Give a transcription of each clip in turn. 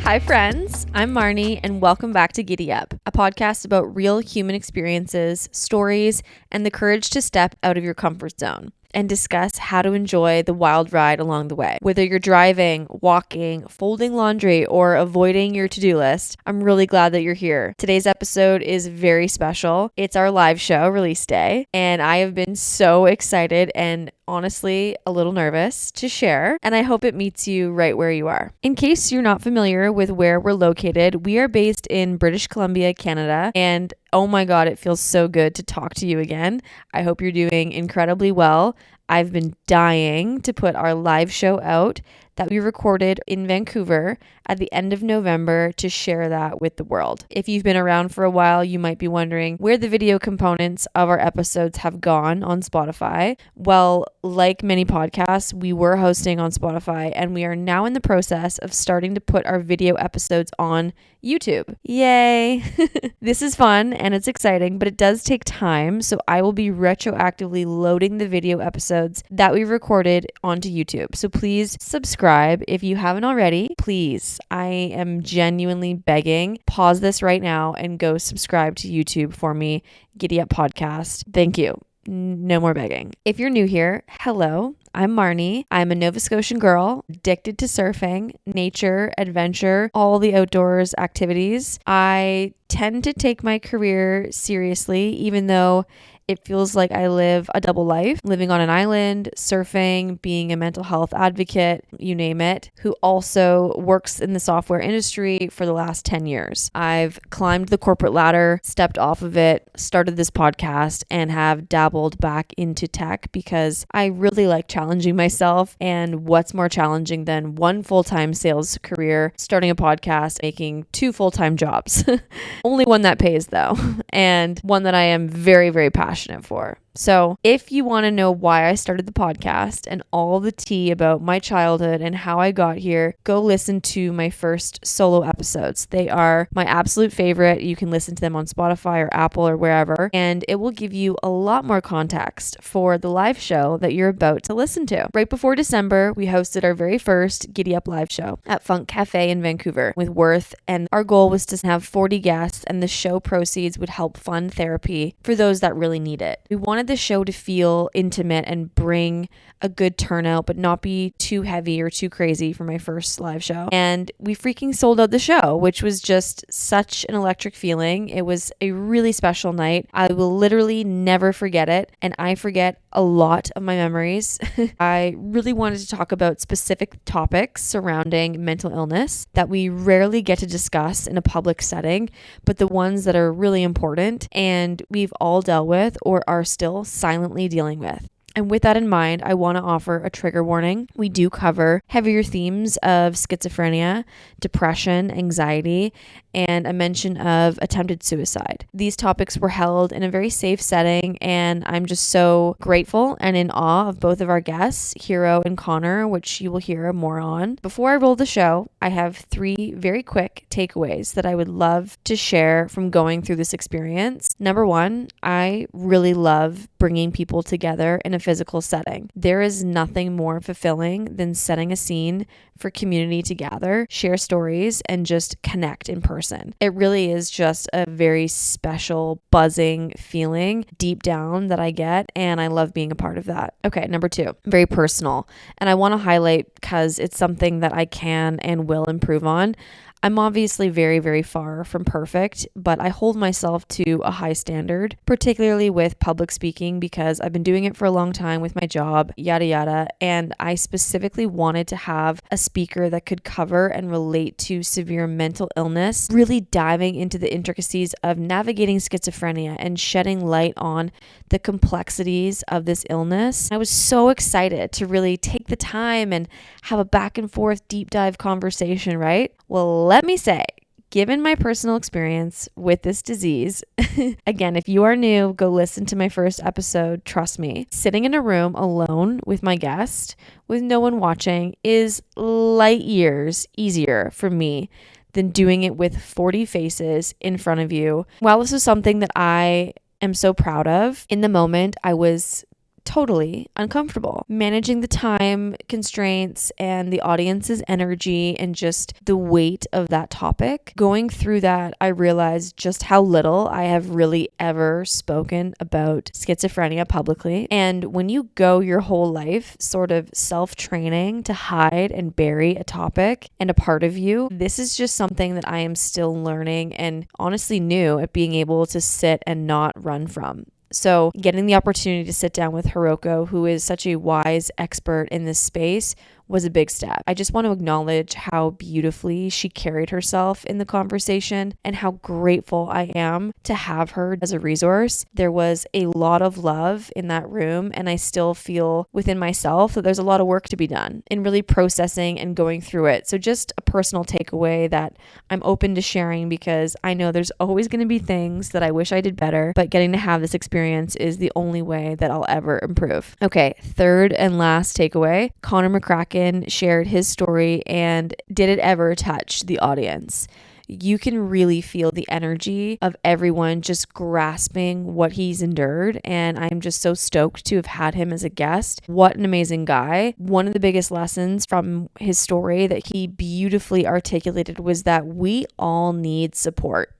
Hi friends, I'm Marnie and welcome back to Giddy Up, a podcast about real human experiences, stories, and the courage to step out of your comfort zone and discuss how to enjoy the wild ride along the way. Whether you're driving, walking, folding laundry, or avoiding your to-do list, I'm really glad that you're here. Today's episode is very special. It's our live show release day, and I have been so excited and honestly a little nervous to share, and I hope it meets you right where you are. In case you're not familiar with where we're located, we are based in British Columbia, Canada, and oh my God, it feels so good to talk to you again. I hope you're doing incredibly well. I've been dying to put our live show out that we recorded in Vancouver at the end of November to share that with the world. If you've been around for a while, you might be wondering where the video components of our episodes have gone on Spotify. Well, like many podcasts, we were hosting on Spotify, and we are now in the process of starting to put our video episodes on YouTube. Yay! This is fun and it's exciting, but it does take time, so I will be retroactively loading the video episodes that we recorded onto YouTube. So please subscribe if you haven't already. Please, I am genuinely begging. Pause this right now and go subscribe to YouTube for me, Giddy Up Podcast. Thank you. No more begging. If you're new here, hello. I'm Marnie. I'm a Nova Scotian girl, addicted to surfing, nature, adventure, all the outdoors activities. I tend to take my career seriously, even though it feels like I live a double life, living on an island, surfing, being a mental health advocate, you name it, who also works in the software industry for the last 10 years. I've climbed the corporate ladder, stepped off of it, started this podcast, and have dabbled back into tech because I really like challenging myself. And what's more challenging than one full-time sales career, starting a podcast, making two full-time jobs? Only one that pays though, and one that I am very, very passionate for. So if you want to know why I started the podcast and all the tea about my childhood and how I got here, go listen to my first solo episodes. They are my absolute favorite. You can listen to them on Spotify or Apple or wherever, and it will give you a lot more context for the live show that you're about to listen to. Right before December, we hosted our very first Giddy Up live show at Funk Cafe in Vancouver with Worth, and our goal was to have 40 guests, and the show proceeds would help fund therapy for those that really need it. We wanted the show to feel intimate and bring a good turnout, but not be too heavy or too crazy for my first live show. And we freaking sold out the show, which was just such an electric feeling. It was a really special night. I will literally never forget it, and I forget a lot of my memories. I really wanted to talk about specific topics surrounding mental illness that we rarely get to discuss in a public setting, but the ones that are really important and we've all dealt with or are still silently dealing with. And with that in mind, I want to offer a trigger warning. We do cover heavier themes of schizophrenia, depression, anxiety, and a mention of attempted suicide. These topics were held in a very safe setting, and I'm just so grateful and in awe of both of our guests, Hero and Connor, which you will hear more on. Before I roll the show, I have 3 very quick takeaways that I would love to share from going through this experience. Number 1, I really love bringing people together in a physical setting. There is nothing more fulfilling than setting a scene for community to gather, share stories, and just connect in person. It really is just a very special, buzzing feeling deep down that I get, and I love being a part of that. Okay, number 2, very personal, and I want to highlight because it's something that I can and will improve on. I'm obviously very, very far from perfect, but I hold myself to a high standard, particularly with public speaking because I've been doing it for a long time with my job, yada, yada. And I specifically wanted to have a speaker that could cover and relate to severe mental illness, really diving into the intricacies of navigating schizophrenia and shedding light on the complexities of this illness. I was so excited to really take the time and have a back and forth deep dive conversation, right? Well, let me say, Given my personal experience with this disease, again, if you are new, go listen to my first episode. Trust me, sitting in a room alone with my guest, with no one watching, is light years easier for me than doing it with 40 faces in front of you. While this is something that I am so proud of, in the moment, I was totally uncomfortable managing the time constraints and the audience's energy and just the weight of that topic. Going through that, I realized just how little I have really ever spoken about schizophrenia publicly. And when you go your whole life sort of self-training to hide and bury a topic and a part of you, this is just something that I am still learning and honestly new at being able to sit and not run from. So getting the opportunity to sit down with Hiroko, who is such a wise expert in this space, was a big step. I just want to acknowledge how beautifully she carried herself in the conversation and how grateful I am to have her as a resource. There was a lot of love in that room, and I still feel within myself that there's a lot of work to be done in really processing and going through it. So just a personal takeaway that I'm open to sharing, because I know there's always going to be things that I wish I did better, but getting to have this experience is the only way that I'll ever improve. Okay, third and last takeaway, Connor McCracken shared his story, and did it ever touch the audience? You can really feel the energy of everyone just grasping what he's endured, and I'm just so stoked to have had him as a guest. What an amazing guy. One of the biggest lessons from his story that he beautifully articulated was that we all need support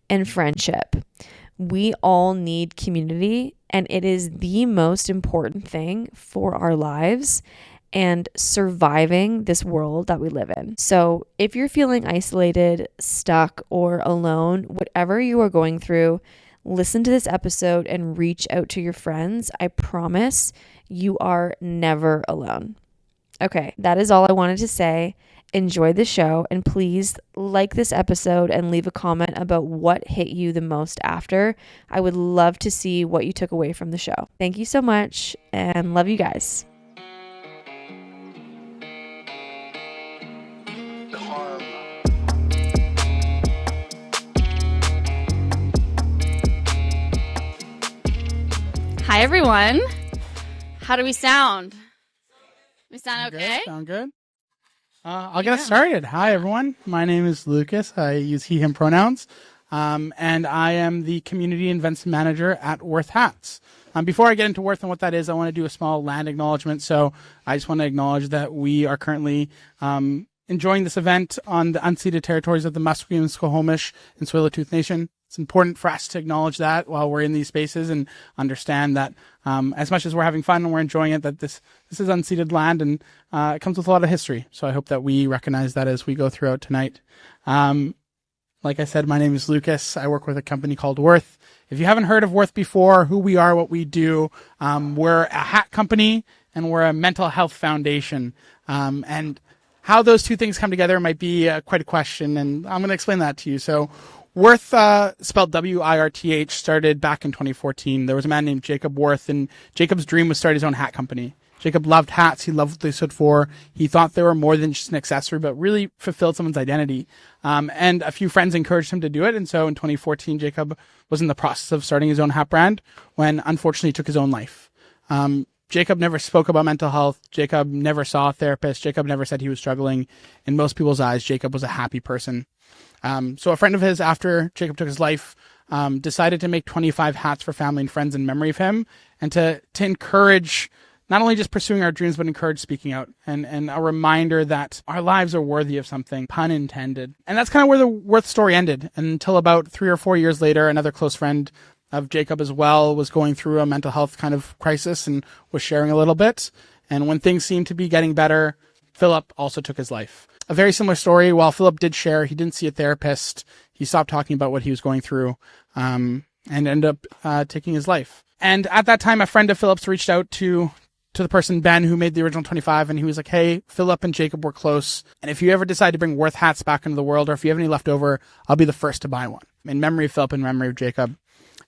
and friendship. We all need community, and it is the most important thing for our lives and surviving this world that we live in. So if you're feeling isolated, stuck, or alone, whatever you are going through, listen to this episode and reach out to your friends. I promise you are never alone. Okay, that is all I wanted to say. Enjoy the show, and please like this episode and leave a comment about what hit you the most after. I would love to see what you took away from the show. Thank you so much, and love you guys. Hi, everyone. How do we sound? We sound okay? Good, sound good. I'll get us started. Hi, everyone. My name is Lucas. I use he, him pronouns. And I am the community events manager at Worth Hats. Before I get into Worth and what that is, I want to do a small land acknowledgement. So I just want to acknowledge that we are currently enjoying this event on the unceded territories of the Musqueam, Squamish, and Tsleil-Waututh Nation. It's important for us to acknowledge that while we're in these spaces and understand that as much as we're having fun and we're enjoying it, that this is unceded land, and it comes with a lot of history. So I hope that we recognize that as we go throughout tonight. Like I said, my name is Lucas. I work with a company called Worth. If you haven't heard of Worth before, who we are, what we do, we're a hat company and we're a mental health foundation. And how those two things come together might be quite a question, and I'm going to explain that to you. So Worth, spelled W-I-R-T-H, started back in 2014. There was a man named Jacob Worth, and Jacob's dream was to start his own hat company. Jacob loved hats. He loved what they stood for. He thought they were more than just an accessory, but really fulfilled someone's identity. And a few friends encouraged him to do it. And so in 2014, Jacob was in the process of starting his own hat brand when unfortunately he took his own life. Jacob never spoke about mental health. Jacob never saw a therapist. Jacob never said he was struggling. In most people's eyes, Jacob was a happy person. So a friend of his, after Jacob took his life, decided to make 25 hats for family and friends in memory of him, and to encourage not only just pursuing our dreams, but encourage speaking out, and a reminder that our lives are worthy of something, pun intended. And that's kind of where the Worth story ended. And until about 3 or 4 years later, another close friend of Jacob as well was going through a mental health kind of crisis and was sharing a little bit. And when things seemed to be getting better, Philip also took his life. A very similar story. While Philip did share, he didn't see a therapist. He stopped talking about what he was going through, and ended up taking his life. And at that time, a friend of Philip's reached out to the person, Ben, who made the original 25, and he was like, hey, Philip and Jacob were close, and if you ever decide to bring Worth hats back into the world, or if you have any left over, I'll be the first to buy one. In memory of Philip, in memory of Jacob.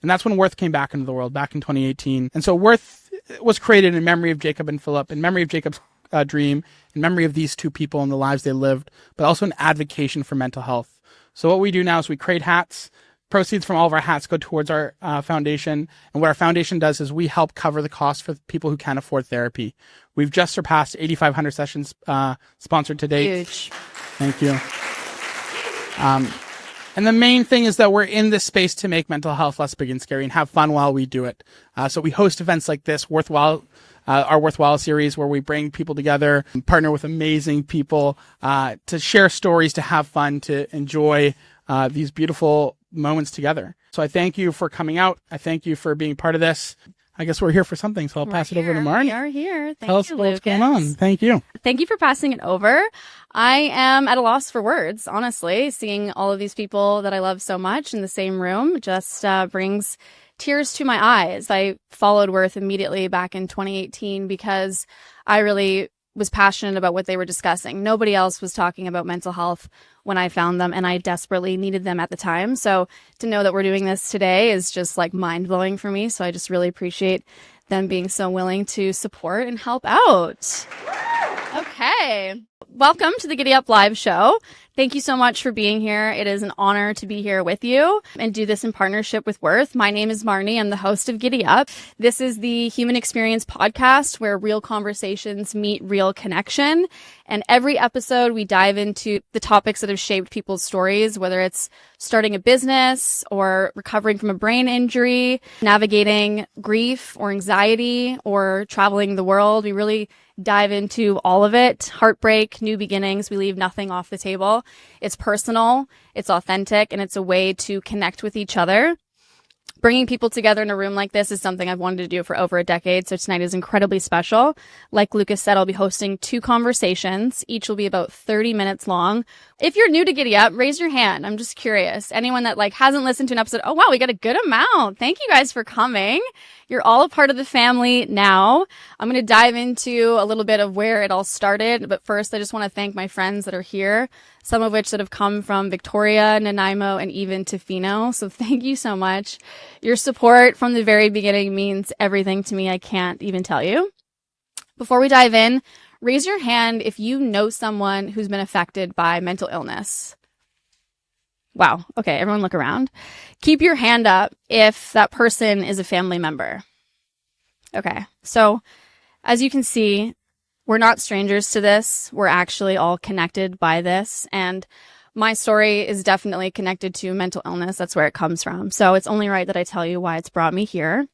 And that's when Worth came back into the world, back in 2018. And so Worth was created in memory of Jacob and Philip, in memory of Jacob's dream, in memory of these two people and the lives they lived, but also an advocacy for mental health. So what we do now is we create hats. Proceeds from all of our hats go towards our foundation. And what our foundation does is we help cover the cost for people who can't afford therapy. We've just surpassed 8,500 sessions sponsored to date. Huge. Thank you. And the main thing is that we're in this space to make mental health less big and scary and have fun while we do it. So we host events like this, our Worthwhile series, where we bring people together, partner with amazing people to share stories, to have fun, to enjoy these beautiful moments together. So I thank you for coming out. I thank you for being part of this. I guess we're here for something, so I'll pass it over to Marnie. We are here. Tell us what's going on. Thank you. Thank you for passing it over. I am at a loss for words, honestly. Seeing all of these people that I love so much in the same room just brings tears to my eyes. I followed Worth immediately back in 2018 because I really was passionate about what they were discussing. Nobody else was talking about mental health when I found them, and I desperately needed them at the time. So to know that we're doing this today is just like mind-blowing for me. So I just really appreciate them being so willing to support and help out. Okay. Welcome to the Giddy Up Live show. Thank you so much for being here. It is an honor to be here with you and do this in partnership with Worth. My name is Marnie. I'm the host of Giddy Up. This is the human experience podcast where real conversations meet real connection. And every episode we dive into the topics that have shaped people's stories, whether it's starting a business or recovering from a brain injury, navigating grief or anxiety, or traveling the world. We really dive into all of it. Heartbreak, new beginnings. We leave nothing off the table. It's personal, it's authentic, and it's a way to connect with each other. Bringing people together in a room like this is something I've wanted to do for over a decade, so tonight is incredibly special. Like Lucas said, I'll be hosting 2 conversations. Each will be about 30 minutes long. If you're new to Giddy Up, raise your hand. I'm just curious. Anyone that hasn't listened to an episode, oh wow, we got a good amount. Thank you guys for coming. You're all a part of the family now. I'm going to dive into a little bit of where it all started, but first I just want to thank my friends that are here, some of which that have come from Victoria, Nanaimo, and even Tofino. So thank you so much. Your support from the very beginning means everything to me. I can't even tell you. Before we dive in, raise your hand if you know someone who's been affected by mental illness. Wow. Okay, everyone look around. Keep your hand up if that person is a family member. Okay, so as you can see, we're not strangers to this. We're actually all connected by this. And my story is definitely connected to mental illness. That's where it comes from. So it's only right that I tell you why it's brought me here.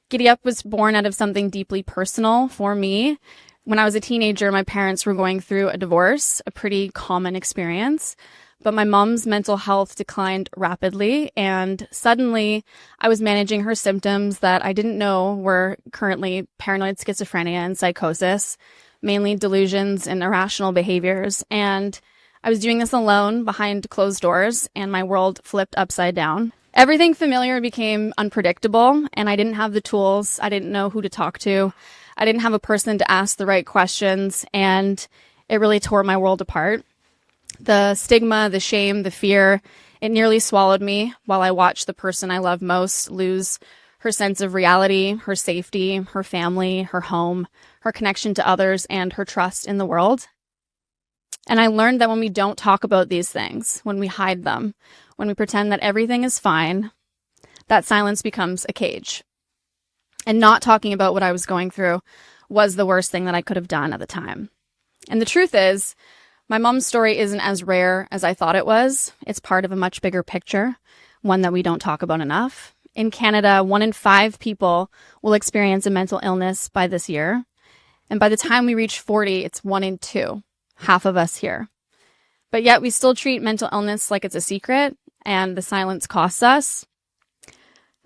Giddy Up was born out of something deeply personal for me. When I was a teenager, my parents were going through a divorce, a pretty common experience. But my mom's mental health declined rapidly, and suddenly I was managing her symptoms that I didn't know were currently paranoid schizophrenia and psychosis, mainly delusions and irrational behaviors. And I was doing this alone behind closed doors, and my world flipped upside down. Everything familiar became unpredictable, and I didn't have the tools. I didn't know who to talk to. I didn't have a person to ask the right questions, and it really tore my world apart. The stigma, the shame, the fear, it nearly swallowed me while I watched the person I love most lose her sense of reality, her safety, her family, her home, her connection to others, and her trust in the world. And I learned that when we don't talk about these things, when we hide them, when we pretend that everything is fine, that silence becomes a cage. And not talking about what I was going through was the worst thing that I could have done at the time. And the truth is, my mom's story isn't as rare as I thought it was. It's part of a much bigger picture, one that we don't talk about enough. In Canada, 1 in 5 people will experience a mental illness by this year. And by the time we reach 40, it's 1 in 2, half of us here. But yet we still treat mental illness like it's a secret, and the silence costs us.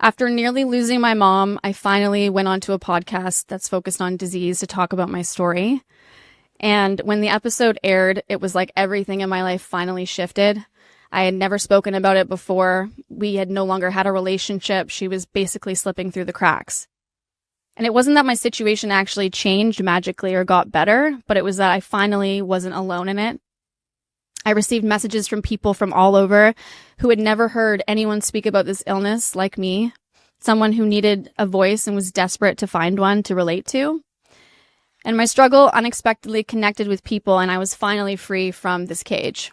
After nearly losing my mom, I finally went onto a podcast that's focused on disease to talk about my story. And when the episode aired, it was like everything in my life finally shifted. I had never spoken about it before. We had no longer had a relationship. She was basically slipping through the cracks. And it wasn't that my situation actually changed magically or got better, but it was that I finally wasn't alone in it. I received messages from people from all over who had never heard anyone speak about this illness like me, someone who needed a voice and was desperate to find one to relate to. And my struggle unexpectedly connected with people, and I was finally free from this cage.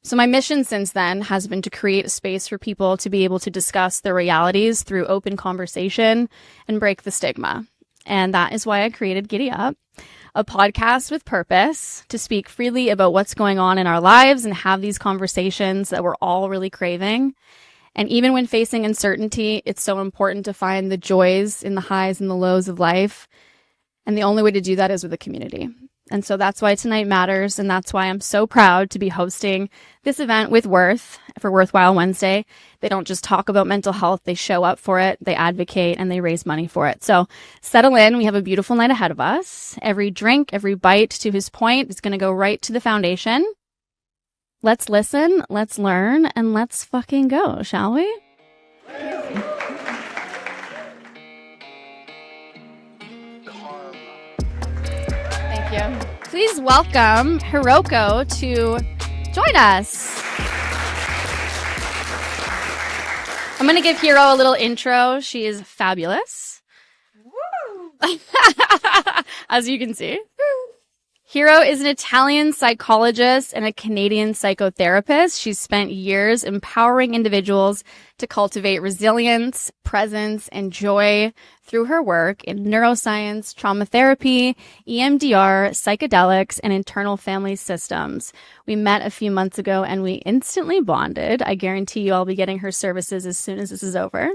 So my mission since then has been to create a space for people to be able to discuss their realities through open conversation and break the stigma. And that is why I created Giddy Up, a podcast with purpose to speak freely about what's going on in our lives and have these conversations that we're all really craving. And even when facing uncertainty, it's so important to find the joys in the highs and the lows of life. And the only way to do that is with a community. And so that's why tonight matters. And that's why I'm so proud to be hosting this event with Worth for Worthwhile Wednesday. They don't just talk about mental health. They show up for it. They advocate and they raise money for it. So settle in. We have a beautiful night ahead of us. Every drink, every bite, to his point, is going to go right to the foundation. Let's listen, let's learn, and let's fucking go, shall we? Thank you. Please welcome Hiroko to join us. I'm going to give Hiro a little intro. She is fabulous. Woo! As you can see. Hiro is an Italian psychologist and a Canadian psychotherapist. She's spent years empowering individuals to cultivate resilience, presence, and joy through her work in neuroscience, trauma therapy, EMDR, psychedelics, and internal family systems. We met a few months ago and we instantly bonded. I guarantee you I'll be getting her services as soon as this is over.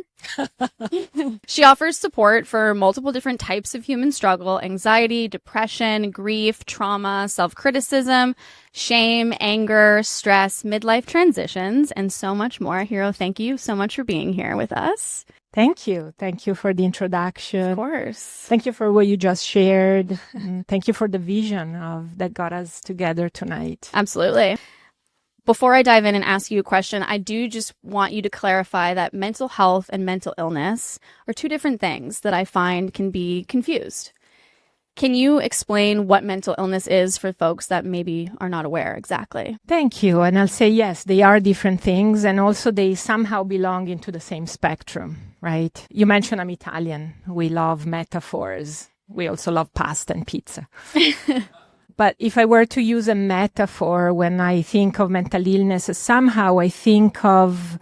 She offers support for multiple different types of human struggle: anxiety, depression, grief, trauma, self-criticism, shame, anger, stress, midlife transitions, and so much more. Hiro, thank you so much for being here with us. Thank you. Thank you for the introduction. Of course. Thank you for what you just shared. Thank you for the vision that got us together tonight. Absolutely. Before I dive in and ask you a question, I do just want you to clarify that mental health and mental illness are two different things that I find can be confused. Can you explain what mental illness is for folks that maybe are not aware exactly? Thank you. And I'll say, yes, they are different things. And also they somehow belong into the same spectrum, right? You mentioned I'm Italian. We love metaphors. We also love pasta and pizza. But if I were to use a metaphor when I think of mental illness, somehow I think of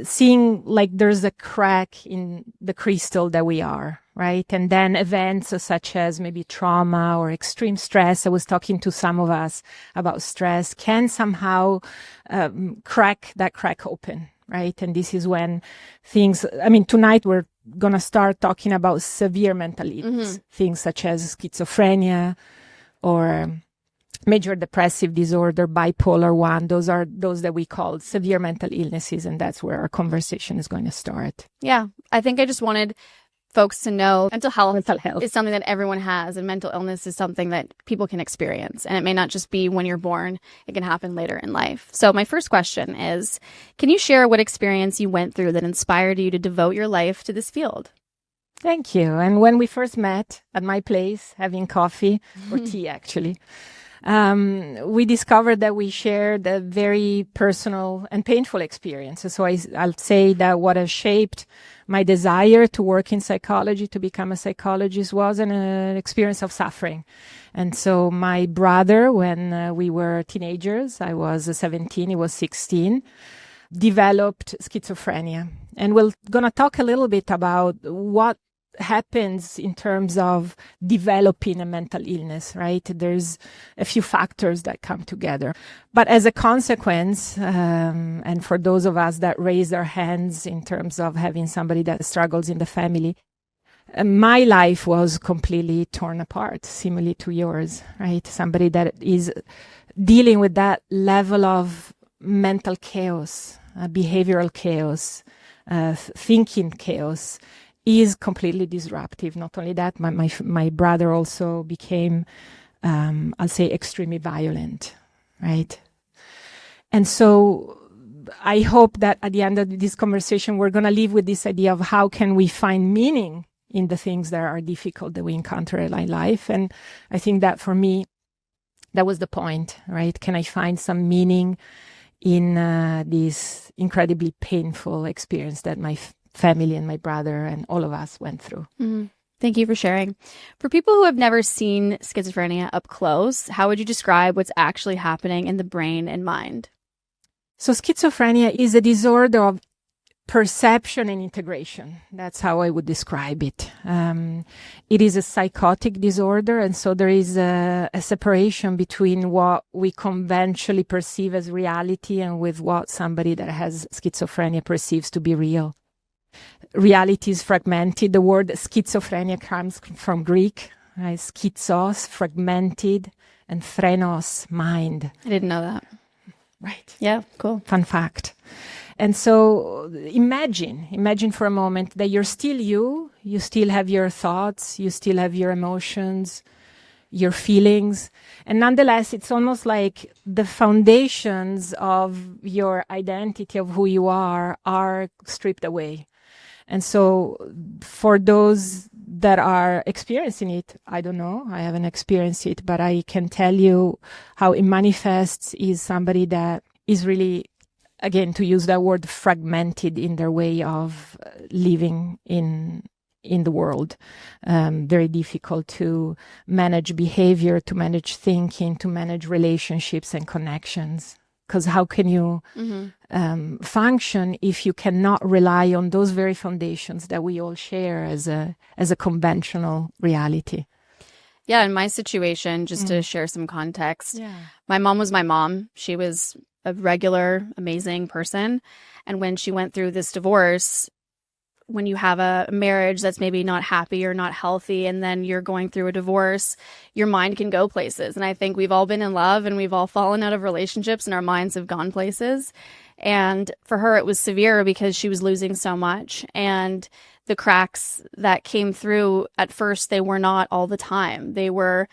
seeing like there's a crack in the crystal that we are, right? And then events such as maybe trauma or extreme stress, I was talking to some of us about stress, can somehow crack that crack open, right? And this is when things, tonight we're going to start talking about severe mental illness, things such as schizophrenia or major depressive disorder, bipolar 1. Those are those that we call severe mental illnesses. And that's where our conversation is going to start. Yeah. I think I just wanted folks to know mental health is something that everyone has, and mental illness is something that people can experience. And it may not just be when you're born, it can happen later in life. So my first question is, can you share what experience you went through that inspired you to devote your life to this field? Thank you. And when we first met at my place, having coffee or tea, actually, we discovered that we shared a very personal and painful experience. So I'll say that what has shaped my desire to work in psychology, to become a psychologist, was an experience of suffering. And so my brother, when we were teenagers, I was 17, he was 16, developed schizophrenia. And we're going to talk a little bit about what happens in terms of developing a mental illness, right? There's a few factors that come together. But as a consequence, and for those of us that raise our hands in terms of having somebody that struggles in the family, my life was completely torn apart, similarly to yours, right? Somebody that is dealing with that level of mental chaos, behavioral chaos, thinking chaos, is completely disruptive. Not only that, my brother also became, I'll say, extremely violent, right? And so I hope that at the end of this conversation, we're going to leave with this idea of how can we find meaning in the things that are difficult that we encounter in life. And I think that for me, that was the point, right? Can I find some meaning in this incredibly painful experience that my family and my brother and all of us went through? Mm-hmm. Thank you for sharing. For people who have never seen schizophrenia up close, how would you describe what's actually happening in the brain and mind? So schizophrenia is a disorder of perception and integration. That's how I would describe it. It is a psychotic disorder, and so there is a separation between what we conventionally perceive as reality and with what somebody that has schizophrenia perceives to be real. Reality is fragmented. The word schizophrenia comes from Greek, right? Schizos, fragmented, and phrenos, mind. I didn't know that. Right. Yeah, cool. Fun fact. And so imagine for a moment that you're still you still have your thoughts, you still have your emotions, your feelings. And nonetheless, it's almost like the foundations of your identity, of who you are stripped away. And so for those that are experiencing it, I don't know, I haven't experienced it, but I can tell you how it manifests is somebody that is really, again, to use that word, fragmented in their way of living in the world. Very difficult to manage behavior, to manage thinking, to manage relationships and connections. Because how can you function if you cannot rely on those very foundations that we all share as a conventional reality? Yeah, in my situation, just to share some context, my mom was my mom. She was a regular, amazing person. And when she went through this divorce, when you have a marriage that's maybe not happy or not healthy, and then you're going through a divorce, your mind can go places. And I think we've all been in love and we've all fallen out of relationships and our minds have gone places. And for her, it was severe because she was losing so much. And the cracks that came through at first, they were not all the time. They were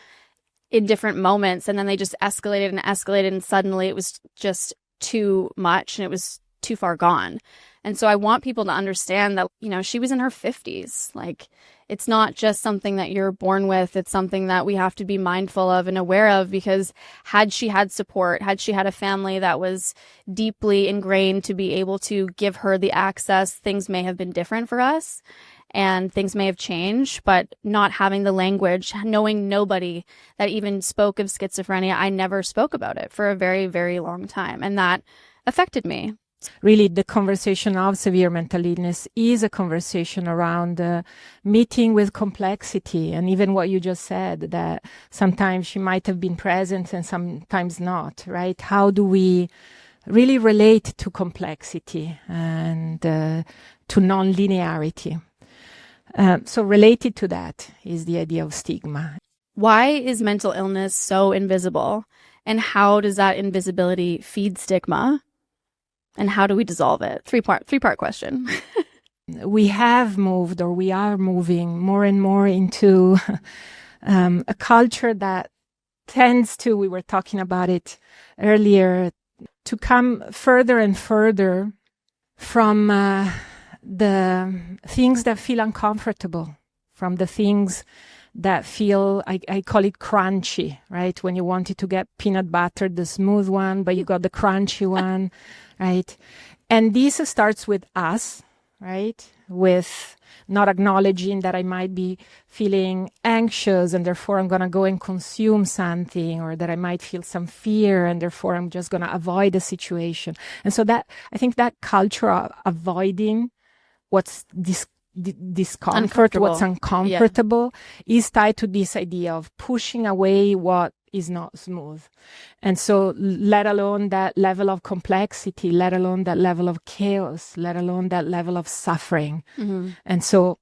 in different moments, and then they just escalated and escalated. And suddenly it was just too much and it was too far gone. And so I want people to understand that, you know, she was in her 50s. Like, it's not just something that you're born with. It's something that we have to be mindful of and aware of, because had she had support, had she had a family that was deeply ingrained to be able to give her the access, things may have been different for us and things may have changed. But not having the language, knowing nobody that even spoke of schizophrenia, I never spoke about it for a very, very long time. And that affected me. Really, the conversation of severe mental illness is a conversation around meeting with complexity. And even what you just said, that sometimes she might have been present and sometimes not, right? How do we really relate to complexity and to non-linearity? So related to that is the idea of stigma. Why is mental illness so invisible? And how does that invisibility feed stigma? And how do we dissolve it? Three-part question. We have moved, or we are moving more and more into a culture that tends to, we were talking about it earlier, to come further and further from the things that feel uncomfortable, from the things that feel, I call it crunchy, right? When you wanted to get peanut butter, the smooth one, but you got the crunchy one, right? And this starts with us, right? With not acknowledging that I might be feeling anxious and therefore I'm going to go and consume something, or that I might feel some fear and therefore I'm just going to avoid the situation. And so that, I think that culture of avoiding what's discomfort, what's uncomfortable, is tied to this idea of pushing away what is not smooth. And so let alone that level of complexity, let alone that level of chaos, let alone that level of suffering. And so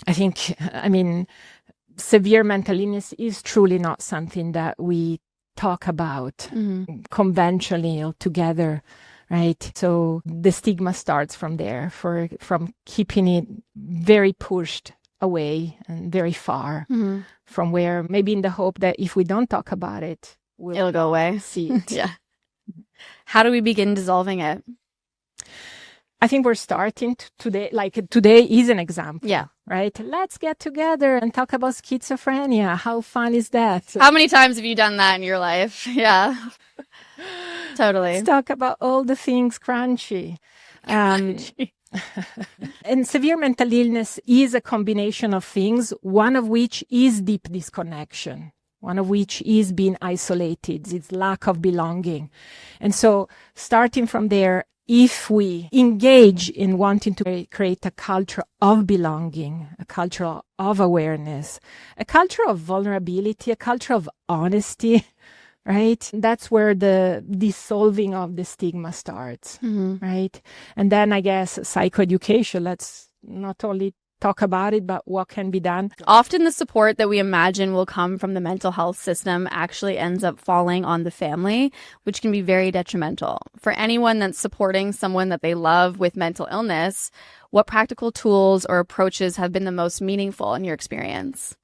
I think, I mean, severe mental illness is truly not something that we talk about conventionally or together. Right. So the stigma starts from there, from keeping it very pushed away and very far from where, maybe in the hope that if we don't talk about it, it'll go away. See it. Yeah. How do we begin dissolving it? I think we're starting today. Like today is an example. Yeah. Right. Let's get together and talk about schizophrenia. How fun is that? How many times have you done that in your life? Yeah. Totally. Let's talk about all the things crunchy. And severe mental illness is a combination of things, one of which is deep disconnection, one of which is being isolated, it's lack of belonging. And so starting from there, if we engage in wanting to create a culture of belonging, a culture of awareness, a culture of vulnerability, a culture of honesty, right? That's where the dissolving of the stigma starts, right? And then I guess psychoeducation, let's not only talk about it, but what can be done. Often the support that we imagine will come from the mental health system actually ends up falling on the family, which can be very detrimental. For anyone that's supporting someone that they love with mental illness, what practical tools or approaches have been the most meaningful in your experience?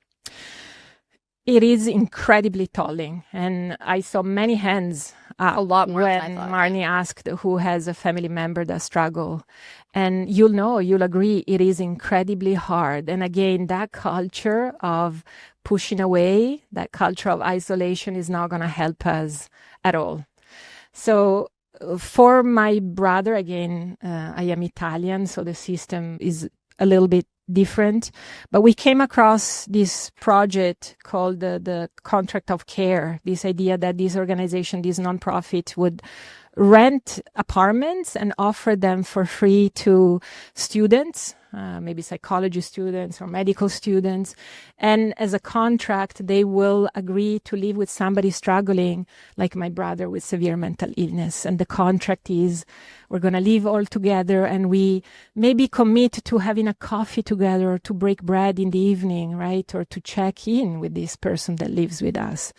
It is incredibly tolling. And I saw many hands A lot more than I when thought. Marnie asked who has a family member that struggle. And you'll agree, it is incredibly hard. And again, that culture of pushing away, that culture of isolation is not going to help us at all. So for my brother, again, I am Italian, so the system is a little bit different, but we came across this project called the contract of care, this idea that this organization, this nonprofit, would rent apartments and offer them for free to students, maybe psychology students or medical students. And as a contract, they will agree to live with somebody struggling, like my brother with severe mental illness. And the contract is we're going to live all together, and we maybe commit to having a coffee together or to break bread in the evening, right? Or to check in with this person that lives with us.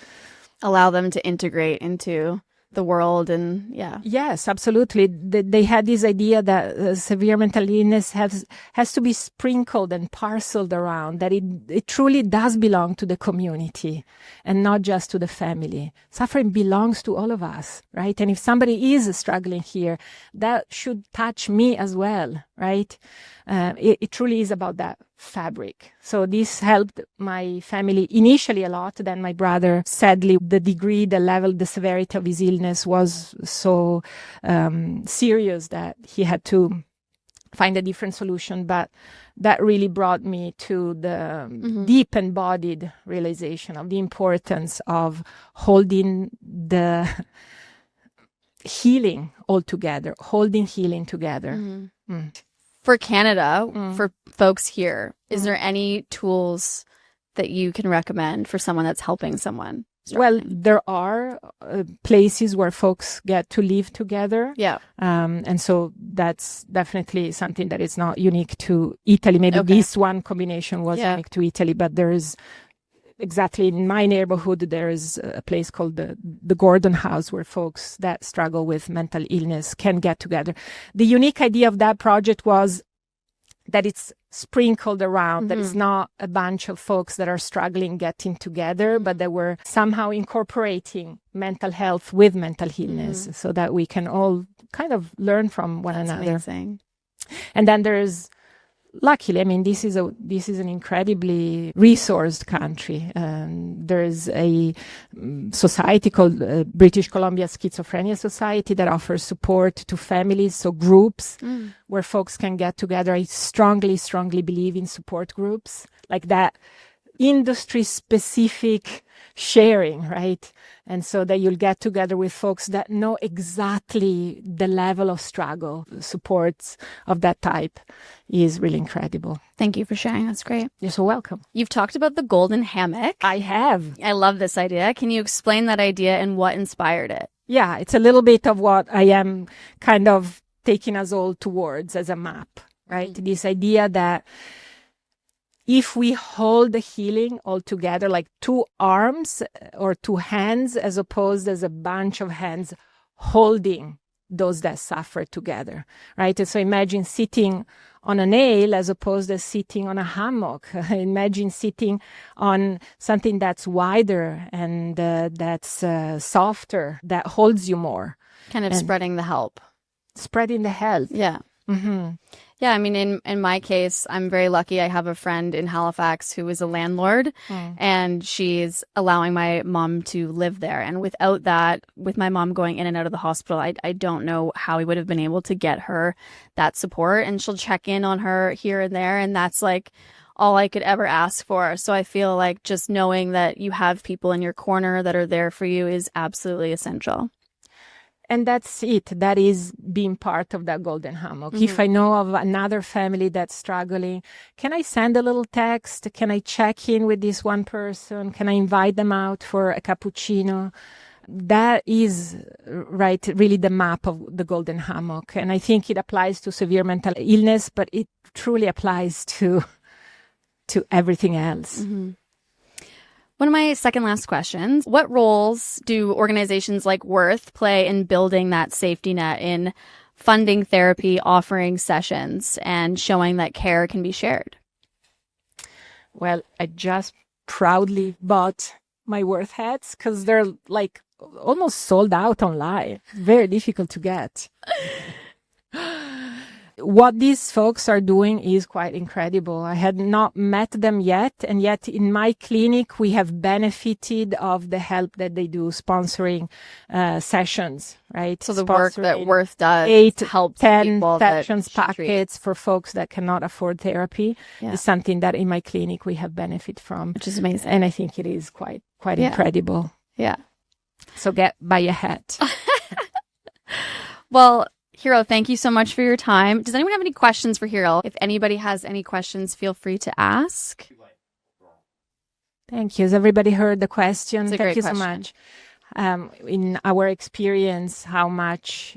Allow them to integrate into the world. And Yes, absolutely. They had this idea that severe mental illness has to be sprinkled and parceled around, that it truly does belong to the community and not just to the family. Suffering belongs to all of us, right? And if somebody is struggling here, that should touch me as well, right? It truly is about that fabric. So this helped my family initially a lot. Then my brother, sadly, the degree, the level, the severity of his illness was so serious that he had to find a different solution. But that really brought me to the deep embodied realization of the importance of holding the healing all together, holding healing together. for Canada, for folks here, is there any tools that you can recommend for someone that's helping someone? Well, there are places where folks get to live together. Yeah. And so that's definitely something that is not unique to Italy. Maybe this one combination was unique to Italy, but there is exactly in my neighborhood, there is a place called the Gordon House where folks that struggle with mental illness can get together. The unique idea of that project was that it's sprinkled around, that it's not a bunch of folks that are struggling getting together, but that we're somehow incorporating mental health with mental illness so that we can all kind of learn from one another. Amazing. And then there's, luckily, I mean, this is an incredibly resourced country. There's a society called British Columbia Schizophrenia Society that offers support to families, so groups where folks can get together. I strongly, strongly believe in support groups like that, industry-specific sharing, right? And so that you'll get together with folks that know exactly the level of struggle. Supports of that type is really incredible. Thank you for sharing. That's great. You're so welcome. You've talked about the golden hammock. I have. I love this idea. Can you explain that idea and what inspired it? Yeah, it's a little bit of what I am kind of taking us all towards as a map, right? This idea that if we hold the healing all together, like two arms or two hands, as opposed as a bunch of hands holding those that suffer together, right? And so imagine sitting on a nail as opposed to sitting on a hammock. Imagine sitting on something that's wider and that's softer, that holds you more. Kind of spreading the help. Spreading the help. Yeah. Mm-hmm. Yeah, I mean, in my case, I'm very lucky. I have a friend in Halifax who is a landlord, and she's allowing my mom to live there. And without that, with my mom going in and out of the hospital, I don't know how we would have been able to get her that support. And she'll check in on her here and there, and that's like all I could ever ask for. So I feel like just knowing that you have people in your corner that are there for you is absolutely essential. And that's it. That is being part of that golden hammock. If I know of another family that's struggling, can I send a little text? Can I check in with this one person? Can I invite them out for a cappuccino? That is really the map of the golden hammock. And I think it applies to severe mental illness, but it truly applies to everything else. One of my second last questions, what roles do organizations like Worth play in building that safety net, in funding therapy, offering sessions, and showing that care can be shared? Well, I just proudly bought my Worth hats because they're like almost sold out online. Very difficult to get. What these folks are doing is quite incredible. I had not met them yet, and yet in my clinic, we have benefited of the help that they do sponsoring sessions, right? So the work that Worth does 8, helps 10 people sessions packets for folks that cannot afford therapy is something that in my clinic we have benefit from. Which is amazing. And I think it is quite incredible. Yeah. So buy a hat. Well, Hero, thank you so much for your time. Does anyone have any questions for Hero? If anybody has any questions, feel free to ask. Thank you. Has everybody heard the question? Thank you so much. In our experience, how much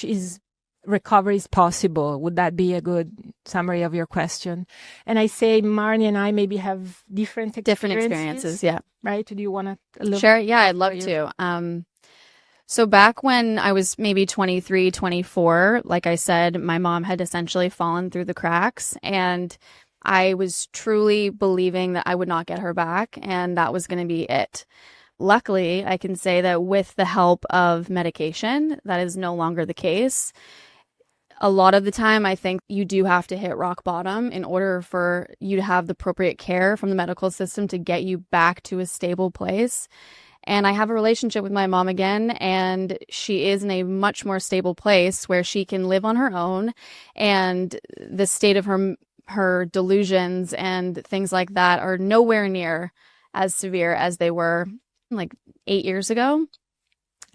is recovery is possible? Would that be a good summary of your question? And I say Marnie and I maybe have different experiences. Yeah. Right? Do you want to? Sure. Yeah, I'd love to. So back when I was maybe 23, 24, like I said, my mom had essentially fallen through the cracks, and I was truly believing that I would not get her back, and that was going to be it. Luckily, I can say that with the help of medication, that is no longer the case. A lot of the time, I think you do have to hit rock bottom in order for you to have the appropriate care from the medical system to get you back to a stable place. And I have a relationship with my mom again, and she is in a much more stable place where she can live on her own, and the state of her delusions and things like that are nowhere near as severe as they were like 8 years ago.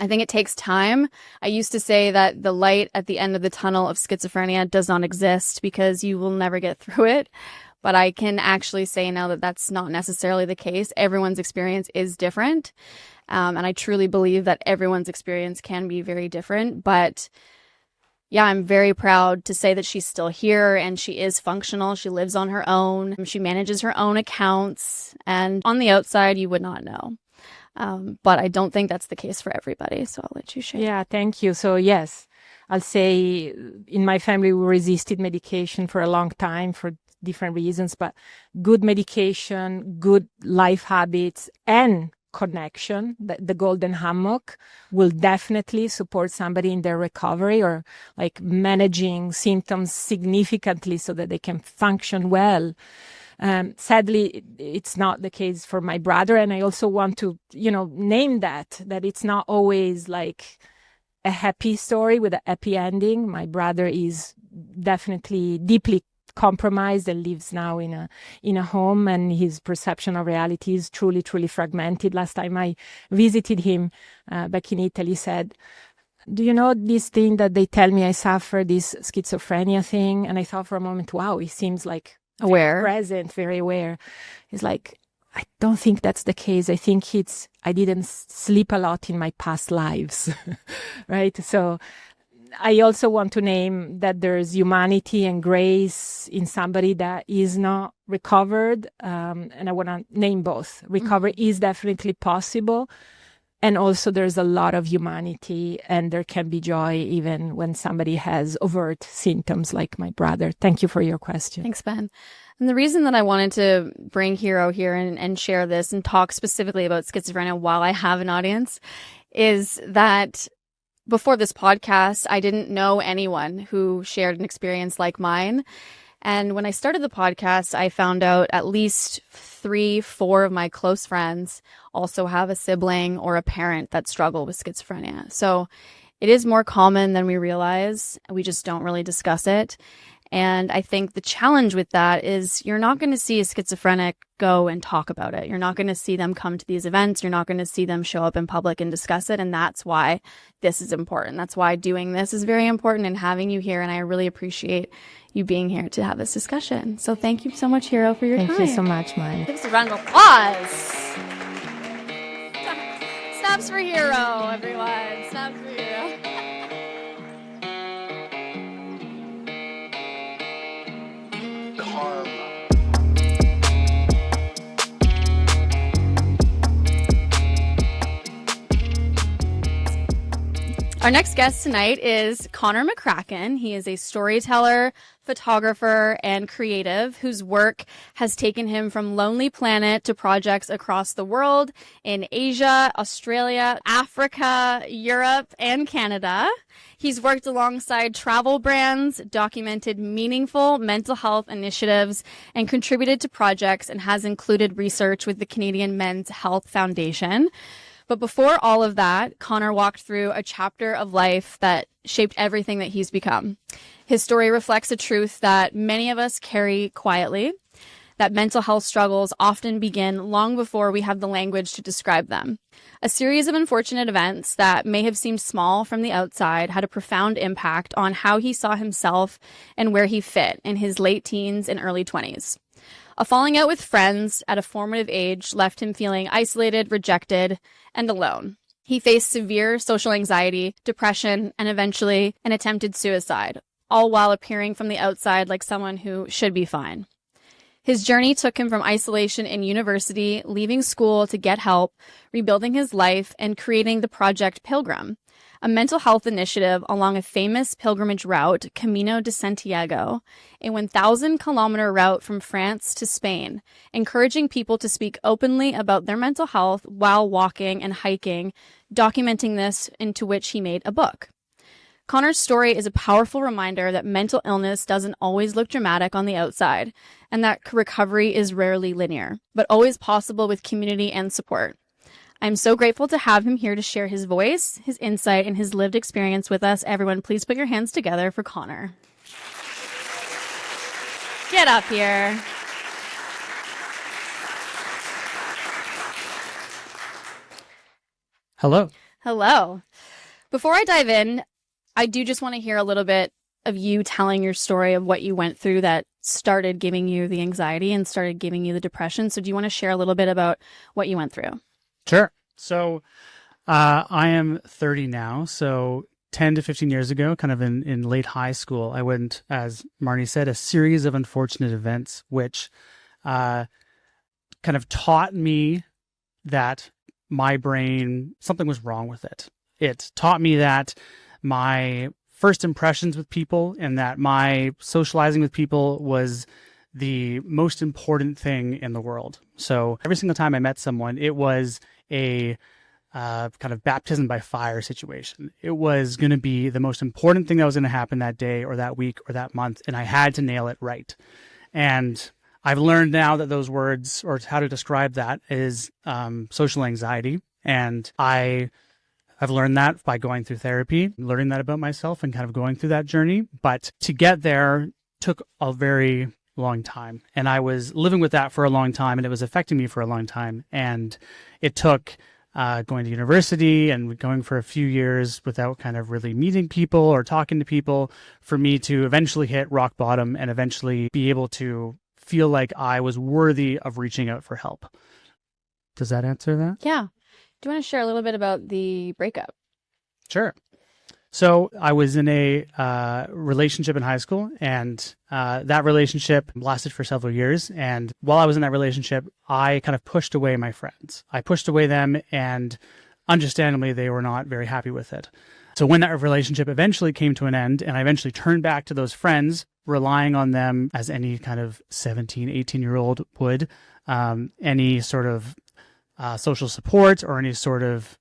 I think it takes time. I used to say that the light at the end of the tunnel of schizophrenia does not exist because you will never get through it. But I can actually say now that that's not necessarily the case. Everyone's experience is different. And I truly believe that everyone's experience can be very different. But yeah, I'm very proud to say that she's still here and she is functional. She lives on her own. She manages her own accounts. And on the outside, you would not know. But I don't think that's the case for everybody. So I'll let you share. Yeah, thank you. So yes, I'll say in my family, we resisted medication for a long time for different reasons, but good medication, good life habits, and connection, the golden hammock will definitely support somebody in their recovery or like managing symptoms significantly so that they can function well. Sadly, it's not the case for my brother. And I also want to, name that it's not always like a happy story with a happy ending. My brother is definitely deeply compromised and lives now in a home, and his perception of reality is truly fragmented. Last time I visited him back in Italy, he said, do you know this thing that they tell me I suffer, this schizophrenia thing? And I thought for a moment, wow, he seems like aware, present, very aware. He's like, I don't think that's the case. I think I didn't sleep a lot in my past lives, right? So I also want to name that there's humanity and grace in somebody that is not recovered. And I want to name both. Recovery is definitely possible. And also there's a lot of humanity, and there can be joy even when somebody has overt symptoms like my brother. Thank you for your question. Thanks, Ben. And the reason that I wanted to bring Hero here and share this and talk specifically about schizophrenia while I have an audience is that Before this podcast, I didn't know anyone who shared an experience like mine. And when I started the podcast, I found out at least 3-4 of my close friends also have a sibling or a parent that struggle with schizophrenia. So it is more common than we realize. We just don't really discuss it. And I think the challenge with that is you're not going to see a schizophrenic go and talk about it. You're not going to see them come to these events. You're not going to see them show up in public and discuss it. And that's why this is important. That's why doing this is very important and having you here. And I really appreciate you being here to have this discussion. So thank you so much, Hero, for your time. Thank you so much, Mari. Give us a round of applause. Snaps for Hero, everyone. Snaps for Hero. Our next guest tonight is Connor McCracken. He is a storyteller, photographer, and creative whose work has taken him from Lonely Planet to projects across the world in Asia, Australia, Africa, Europe, and Canada. He's worked alongside travel brands, documented meaningful mental health initiatives, and contributed to projects and has included research with the Canadian Men's Health Foundation. But before all of that, Connor walked through a chapter of life that shaped everything that he's become. His story reflects a truth that many of us carry quietly, that mental health struggles often begin long before we have the language to describe them. A series of unfortunate events that may have seemed small from the outside had a profound impact on how he saw himself and where he fit in his late teens and early 20s. A falling out with friends at a formative age left him feeling isolated, rejected, and alone. He faced severe social anxiety, depression, and eventually an attempted suicide, all while appearing from the outside like someone who should be fine. His journey took him from isolation in university, leaving school to get help, rebuilding his life, and creating the Project Pilgrim, a mental health initiative along a famous pilgrimage route, Camino de Santiago, a 1,000-kilometer route from France to Spain, encouraging people to speak openly about their mental health while walking and hiking, documenting this, into which he made a book. Connor's story is a powerful reminder that mental illness doesn't always look dramatic on the outside, and that recovery is rarely linear, but always possible with community and support. I'm so grateful to have him here to share his voice, his insight, and his lived experience with us. Everyone, please put your hands together for Connor. Get up here. Hello. Hello. Before I dive in, I do just want to hear a little bit of you telling your story of what you went through that started giving you the anxiety and started giving you the depression. So do you want to share a little bit about what you went through? Sure. So I am 30 now. So 10 to 15 years ago, kind of in late high school, I went, as Marnie said, a series of unfortunate events, which kind of taught me that my brain, something was wrong with it. It taught me that my first impressions with people and that my socializing with people was the most important thing in the world. So every single time I met someone, it was a kind of baptism by fire situation. It was going to be the most important thing that was going to happen that day or that week or that month, and I had to nail it right. And I've learned now that those words, or how to describe that, is social anxiety. And I've learned that by going through therapy, learning that about myself and kind of going through that journey. But to get there took a very long time. And I was living with that for a long time, and it was affecting me for a long time. And it took going to university and going for a few years without kind of really meeting people or talking to people for me to eventually hit rock bottom and eventually be able to feel like I was worthy of reaching out for help. Does that answer that? Yeah. Do you want to share a little bit about the breakup? Sure. So I was in a relationship in high school, and that relationship lasted for several years. And while I was in that relationship, I kind of pushed away my friends. I pushed away them, and understandably, they were not very happy with it. So when that relationship eventually came to an end, and I eventually turned back to those friends, relying on them as any kind of 17, 18-year-old would, any sort of social support or any sort of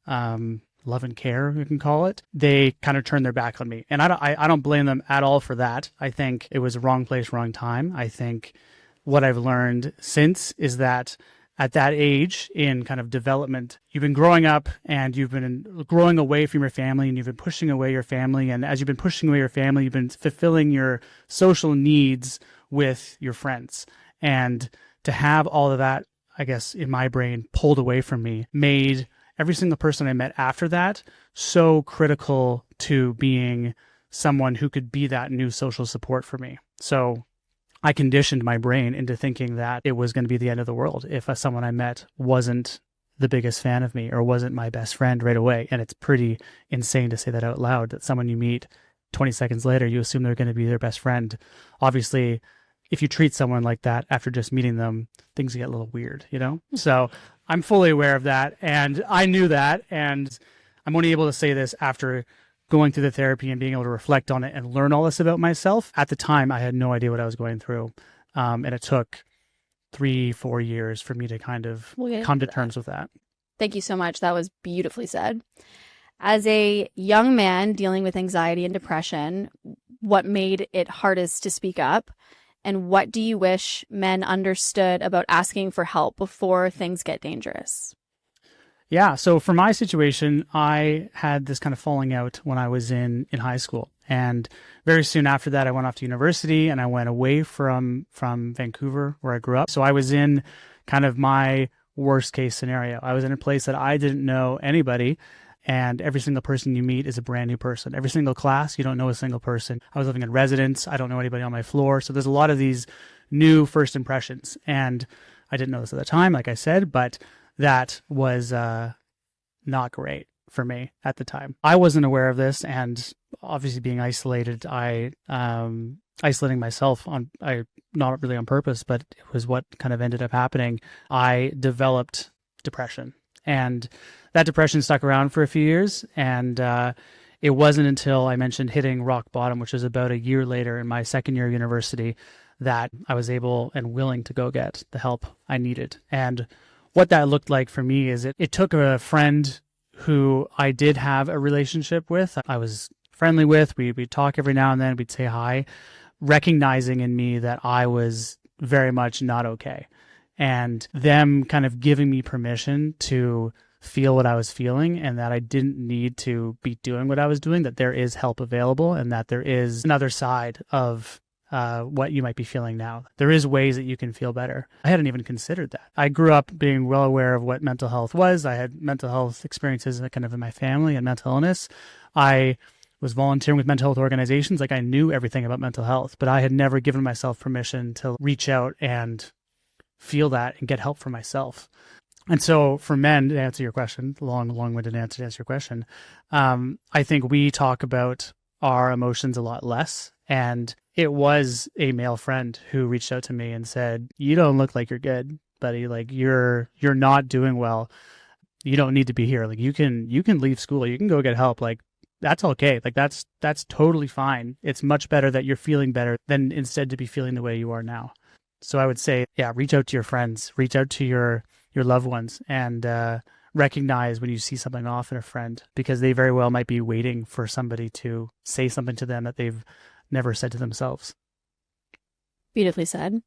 love and care, you can call it, they kind of turned their back on me. And I don't blame them at all for that. I think it was a wrong place, wrong time. I think what I've learned since is that at that age in kind of development, you've been growing up and you've been growing away from your family and you've been pushing away your family. And as you've been pushing away your family, you've been fulfilling your social needs with your friends. And to have all of that, I guess, in my brain pulled away from me made every single person I met after that so critical to being someone who could be that new social support for me. So I conditioned my brain into thinking that it was going to be the end of the world if someone I met wasn't the biggest fan of me or wasn't my best friend right away. And it's pretty insane to say that out loud, that someone you meet 20 seconds later, you assume they're going to be their best friend. Obviously, if you treat someone like that after just meeting them, things get a little weird, you know? So I'm fully aware of that. And I knew that. And I'm only able to say this after going through the therapy and being able to reflect on it and learn all this about myself. At the time, I had no idea what I was going through. And it took 3-4 years for me to kind of come to terms with that. Thank you so much. That was beautifully said. As a young man dealing with anxiety and depression, what made it hardest to speak up? And what do you wish men understood about asking for help before things get dangerous? Yeah. So for my situation, I had this kind of falling out when I was in high school. And very soon after that, I went off to university and I went away from Vancouver, where I grew up. So I was in kind of my worst case scenario. I was in a place that I didn't know anybody. And every single person you meet is a brand new person. Every single class, you don't know a single person. I was living in residence. I don't know anybody on my floor. So there's a lot of these new first impressions. And I didn't know this at the time, like I said, but that was not great for me at the time. I wasn't aware of this, and obviously being isolated, isolating myself not really on purpose, but it was what kind of ended up happening. I developed depression, and that depression stuck around for a few years. And it wasn't until I mentioned hitting rock bottom, which was about a year later in my second year of university, that I was able and willing to go get the help I needed. And what that looked like for me is it took a friend who I did have a relationship with, I was friendly with, we'd talk every now and then, we'd say hi, recognizing in me that I was very much not okay. And them kind of giving me permission to feel what I was feeling and that I didn't need to be doing what I was doing, that there is help available and that there is another side of what you might be feeling now. There is ways that you can feel better. I hadn't even considered that. I grew up being well aware of what mental health was. I had mental health experiences kind of in my family and mental illness. I was volunteering with mental health organizations. Like I knew everything about mental health, but I had never given myself permission to reach out and feel that and get help for myself. And so for men, to answer your question, long-winded answer to answer your question, I think we talk about our emotions a lot less. And it was a male friend who reached out to me and said, "You don't look like you're good, buddy. Like you're not doing well. You don't need to be here. Like you can leave school. You can go get help. Like that's okay. Like that's totally fine. It's much better that you're feeling better than instead to be feeling the way you are now." So I would say, yeah, reach out to your friends, reach out to your loved ones, and recognize when you see something off in a friend, because they very well might be waiting for somebody to say something to them that they've never said to themselves. Beautifully said.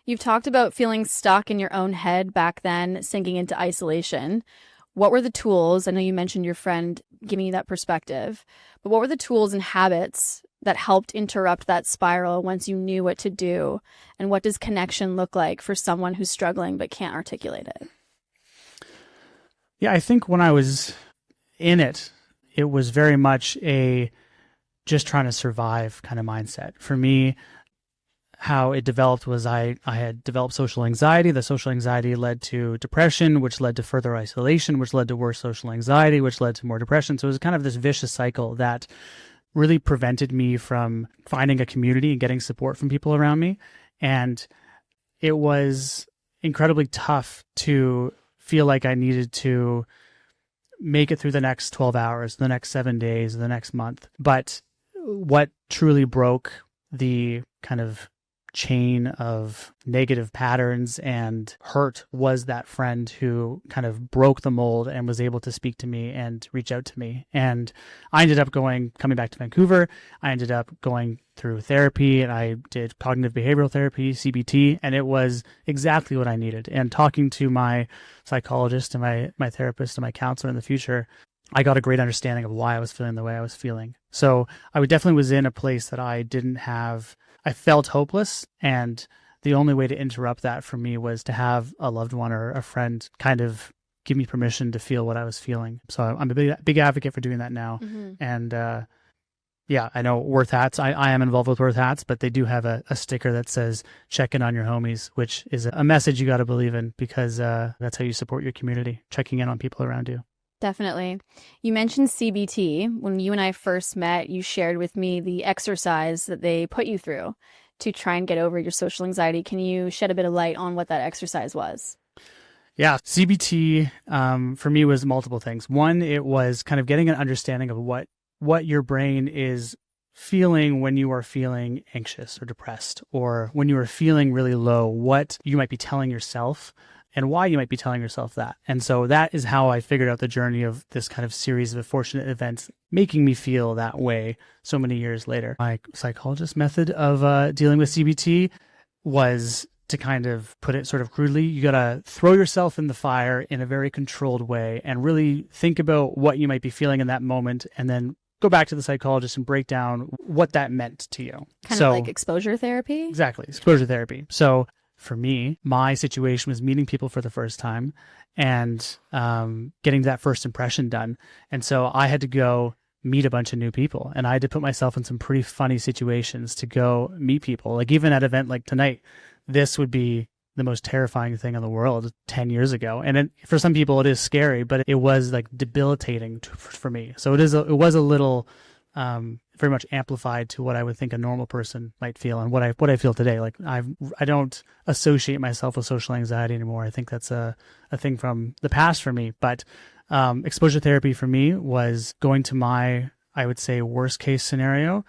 You've talked about feeling stuck in your own head back then, sinking into isolation. What were the tools? I know you mentioned your friend giving you that perspective, but what were the tools and habits that helped interrupt that spiral once you knew what to do? And what does connection look like for someone who's struggling but can't articulate it? Yeah, I think when I was in it, it was very much a just trying to survive kind of mindset. For me, how it developed was I had developed social anxiety. The social anxiety led to depression, which led to further isolation, which led to worse social anxiety, which led to more depression. So it was kind of this vicious cycle that really prevented me from finding a community and getting support from people around me. And it was incredibly tough to feel like I needed to make it through the next 12 hours, the next 7 days, the next month. But what truly broke the kind of chain of negative patterns and hurt was that friend who kind of broke the mold and was able to speak to me and reach out to me. And I ended up coming back to Vancouver. I ended up going through therapy, and I did cognitive behavioral therapy, CBT, and it was exactly what I needed. And talking to my psychologist and my therapist and my counselor in the future, I got a great understanding of why I was feeling the way I was feeling. So I definitely was in a place that I felt hopeless, and the only way to interrupt that for me was to have a loved one or a friend kind of give me permission to feel what I was feeling. So I'm a big advocate for doing that now. And I know Worth Hats. I am involved with Worth Hats, but they do have a sticker that says check in on your homies, which is a message you got to believe in, because that's how you support your community, checking in on people around you. Definitely. You mentioned CBT. When you and I first met, you shared with me the exercise that they put you through to try and get over your social anxiety. Can you shed a bit of light on what that exercise was? Yeah, CBT for me was multiple things. One, it was kind of getting an understanding of what your brain is feeling when you are feeling anxious or depressed, or when you are feeling really low, what you might be telling yourself and why you might be telling yourself that. And so that is how I figured out the journey of this kind of series of unfortunate events making me feel that way so many years later. My psychologist's method of dealing with CBT was to kind of put it sort of crudely. You got to throw yourself in the fire in a very controlled way and really think about what you might be feeling in that moment, and then go back to the psychologist and break down what that meant to you. Kind of like exposure therapy? Exactly, exposure therapy. So for me, my situation was meeting people for the first time and getting that first impression done. And so I had to go meet a bunch of new people, and I had to put myself in some pretty funny situations to go meet people. Like even at an event like tonight, this would be the most terrifying thing in the world 10 years ago. And for some people it is scary, but it was like debilitating for me. So it was a little very much amplified to what I would think a normal person might feel, and what I feel today. Like I don't associate myself with social anxiety anymore. I think that's a thing from the past for me. But exposure therapy for me was going to my, I would say, worst case scenario,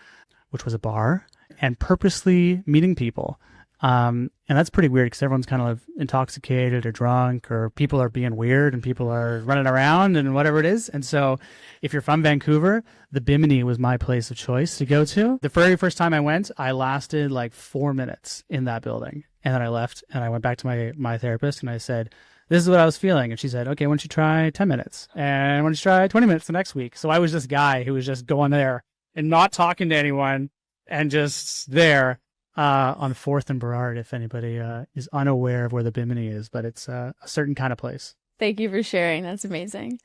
which was a bar, and purposely meeting people. And that's pretty weird because everyone's kind of intoxicated or drunk, or people are being weird and people are running around and whatever it is. And so if you're from Vancouver, the Bimini was my place of choice to go to. The very first time I went, I lasted like 4 minutes in that building. And then I left and I went back to my therapist and I said, this is what I was feeling. And she said, okay, why don't you try 10 minutes? And why don't you try 20 minutes the next week? So I was this guy who was just going there and not talking to anyone and just there. On 4th and Burrard, if anybody is unaware of where the Bimini is, but it's a certain kind of place. Thank you for sharing. That's amazing.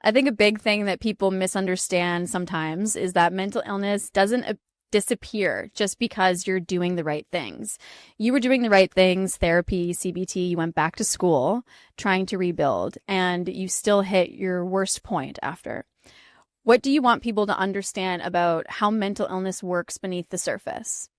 I think a big thing that people misunderstand sometimes is that mental illness doesn't disappear just because you're doing the right things. You were doing the right things, therapy, CBT, you went back to school trying to rebuild, and you still hit your worst point after. What do you want people to understand about how mental illness works beneath the surface?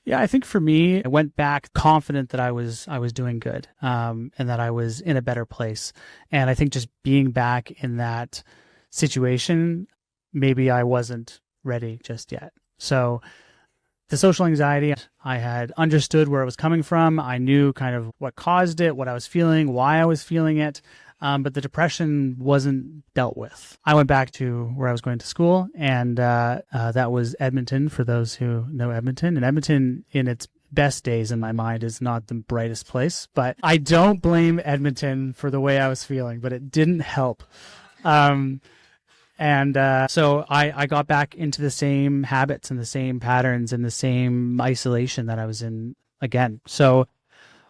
Yeah, I think for me, I went back confident that I was doing good, and that I was in a better place. And I think just being back in that situation, maybe I wasn't ready just yet. So the social anxiety, I had understood where it was coming from. I knew kind of what caused it, what I was feeling, why I was feeling it. But the depression wasn't dealt with. I went back to where I was going to school, and that was Edmonton, for those who know Edmonton. And Edmonton, in its best days in my mind, is not the brightest place. But I don't blame Edmonton for the way I was feeling, but it didn't help. So I got back into the same habits and the same patterns and the same isolation that I was in again. So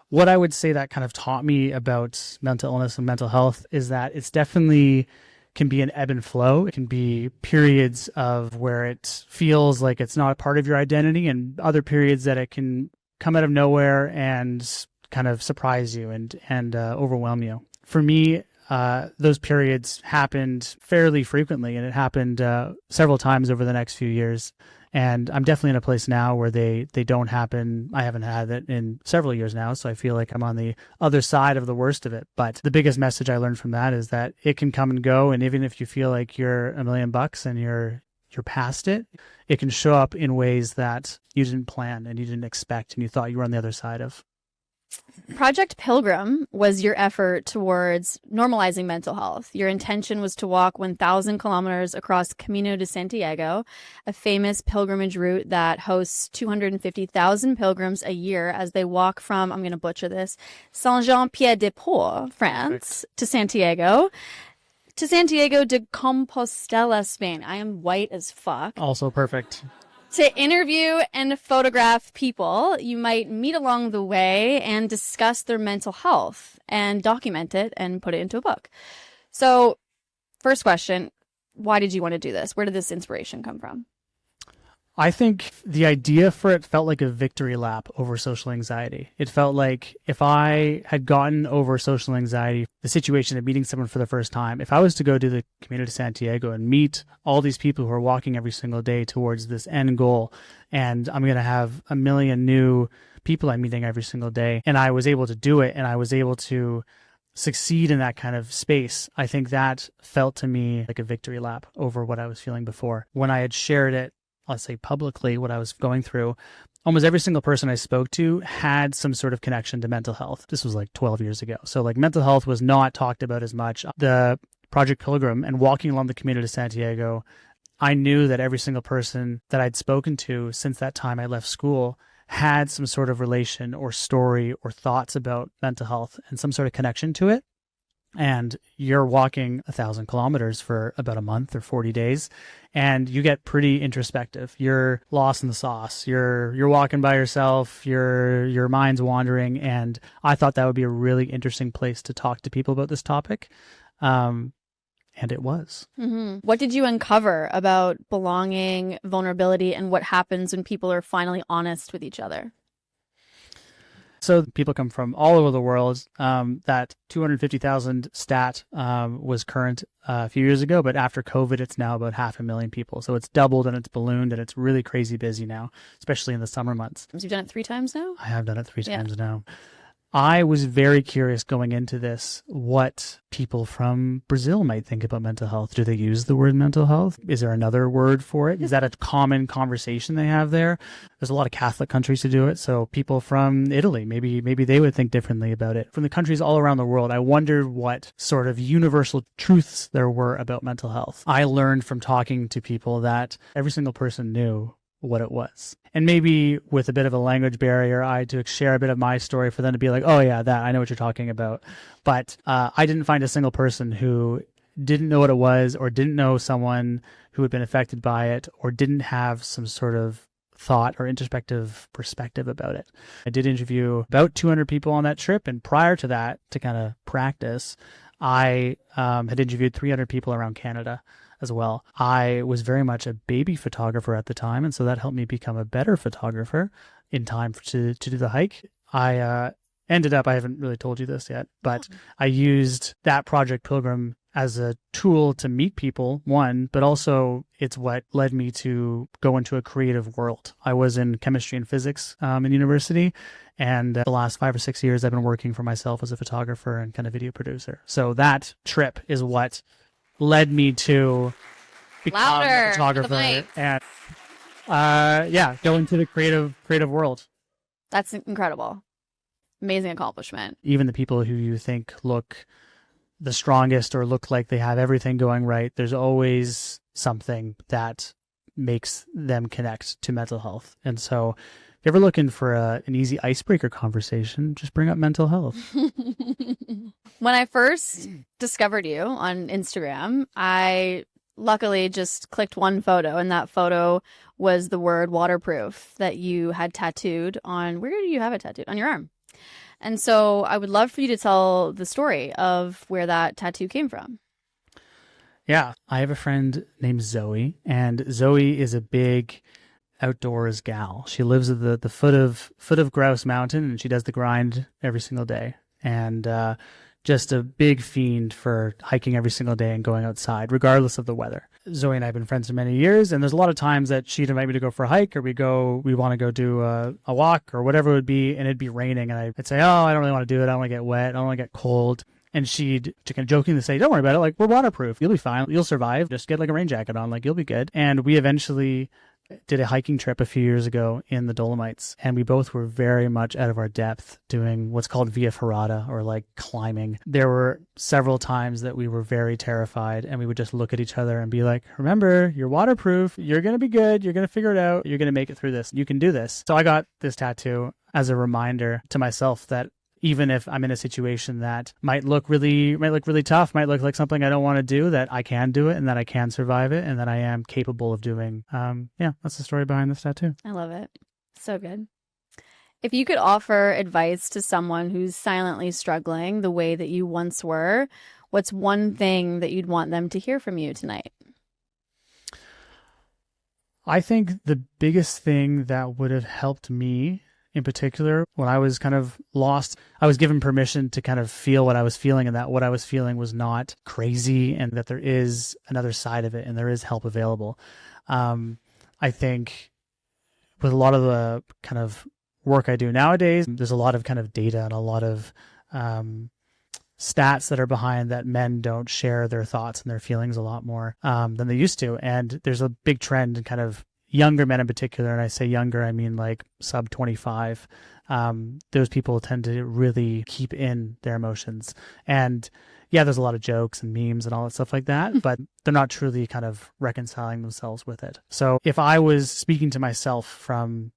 what I would say that kind of taught me about mental illness and mental health is that it's definitely can be an ebb and flow. It can be periods of where it feels like it's not a part of your identity, and other periods that it can come out of nowhere and kind of surprise you and overwhelm you. For me, those periods happened fairly frequently, and it happened several times over the next few years. And I'm definitely in a place now where they don't happen. I haven't had it in several years now, so I feel like I'm on the other side of the worst of it. But the biggest message I learned from that is that it can come and go, and even if you feel like you're $1 million and you're you're past it, it can show up in ways that you didn't plan and you didn't expect and you thought you were on the other side of. Project Pilgrim was your effort towards normalizing mental health. Your intention was to walk 1,000 kilometers across Camino de Santiago, a famous pilgrimage route that hosts 250,000 pilgrims a year as they walk from, I'm going to butcher this, Saint-Jean-Pied-de-Port, France, to Santiago de Compostela, Spain. I am white as fuck. Also perfect. To interview and photograph people you might meet along the way and discuss their mental health and document it and put it into a book. So, first question, why did you want to do this? Where did this inspiration come from? I think the idea for it felt like a victory lap over social anxiety. It felt like if I had gotten over social anxiety, the situation of meeting someone for the first time, if I was to go to the Camino de Santiago and meet all these people who are walking every single day towards this end goal, and I'm going to have a million new people I'm meeting every single day, and I was able to do it, and I was able to succeed in that kind of space, I think that felt to me like a victory lap over what I was feeling before. When I had shared it, let's say publicly, what I was going through, almost every single person I spoke to had some sort of connection to mental health. This was like 12 years ago. So like mental health was not talked about as much. The Project Pilgrim and walking along the Camino de Santiago, I knew that every single person that I'd spoken to since that time I left school had some sort of relation or story or thoughts about mental health and some sort of connection to it. And you're walking 1,000 kilometers for about a month or 40 days, and you get pretty introspective. You're lost in the sauce. You're walking by yourself. Your mind's wandering, and I thought that would be a really interesting place to talk to people about this topic, and it was. Mm-hmm. What did you uncover about belonging, vulnerability, and what happens when people are finally honest with each other? So people come from all over the world. That 250,000 stat was current a few years ago, but after COVID, it's now about 500,000 people. So it's doubled and it's ballooned and it's really crazy busy now, especially in the summer months. You've done it 3 times now? I have done it 3 times now. I was very curious going into this what people from Brazil might think about mental health. Do they use the word mental health? Is there another word for it? Is that a common conversation they have there? There's a lot of Catholic countries who do it. So people from Italy, maybe they would think differently about it. From the countries all around the world, I wondered what sort of universal truths there were about mental health. I learned from talking to people that every single person knew what it was. And maybe with a bit of a language barrier, I had to share a bit of my story for them to be like, oh yeah, that, I know what you're talking about. But I didn't find a single person who didn't know what it was or didn't know someone who had been affected by it or didn't have some sort of thought or introspective perspective about it. I did interview about 200 people on that trip. And prior to that, to kind of practice, I had interviewed 300 people around Canada as well. I was very much a baby photographer at the time, and so that helped me become a better photographer in time to do the hike. I ended up, I haven't really told you this yet, but I used that Project Pilgrim as a tool to meet people, one, but also it's what led me to go into a creative world. I was in chemistry and physics in university, and the last 5 or 6 years I've been working for myself as a photographer and kind of video producer. So that trip is what led me to become a photographer and go into the creative world. That's incredible. Amazing accomplishment. Even the people who you think look the strongest or look like they have everything going right, there's always something that makes them connect to mental health. And so if you're ever looking for an easy icebreaker conversation, just bring up mental health. When I first discovered you on Instagram, I luckily just clicked one photo, and that photo was the word waterproof that you had tattooed on, where do you have it tattooed? On your arm. And so I would love for you to tell the story of where that tattoo came from. Yeah, I have a friend named Zoe, and Zoe is a big outdoors gal. She lives at the foot of Grouse Mountain, and she does the grind every single day. And just a big fiend for hiking every single day and going outside, regardless of the weather. Zoe and I have been friends for many years, and there's a lot of times that she'd invite me to go for a hike, or we want to go do a walk or whatever it would be, and it'd be raining, and I'd say, oh, I don't really want to do it. I don't want to get wet. I don't want to get cold. And she'd kind of jokingly say, don't worry about it. Like, we're waterproof. You'll be fine. You'll survive. Just get like a rain jacket on. Like, you'll be good. And we eventually did a hiking trip a few years ago in the Dolomites. And we both were very much out of our depth doing what's called via ferrata, or like climbing. There were several times that we were very terrified, and we would just look at each other and be like, remember, you're waterproof. You're going to be good. You're going to figure it out. You're going to make it through this. You can do this. So I got this tattoo as a reminder to myself that even if I'm in a situation that might look really tough, might look like something I don't want to do, that I can do it and that I can survive it and that I am capable of doing. Yeah, that's the story behind this tattoo. I love it. So good. If you could offer advice to someone who's silently struggling the way that you once were, what's one thing that you'd want them to hear from you tonight? I think the biggest thing that would have helped me in particular, when I was kind of lost, I was given permission to kind of feel what I was feeling, and that what I was feeling was not crazy, and that there is another side of it and there is help available. I think with a lot of the kind of work I do nowadays, there's a lot of kind of data and a lot of stats that are behind that men don't share their thoughts and their feelings a lot more than they used to. And there's a big trend in kind of younger men in particular, and I say younger, I mean like sub 25. Those people tend to really keep in their emotions. And yeah, there's a lot of jokes and memes and all that stuff like that, but they're not truly kind of reconciling themselves with it. So if I was speaking to myself from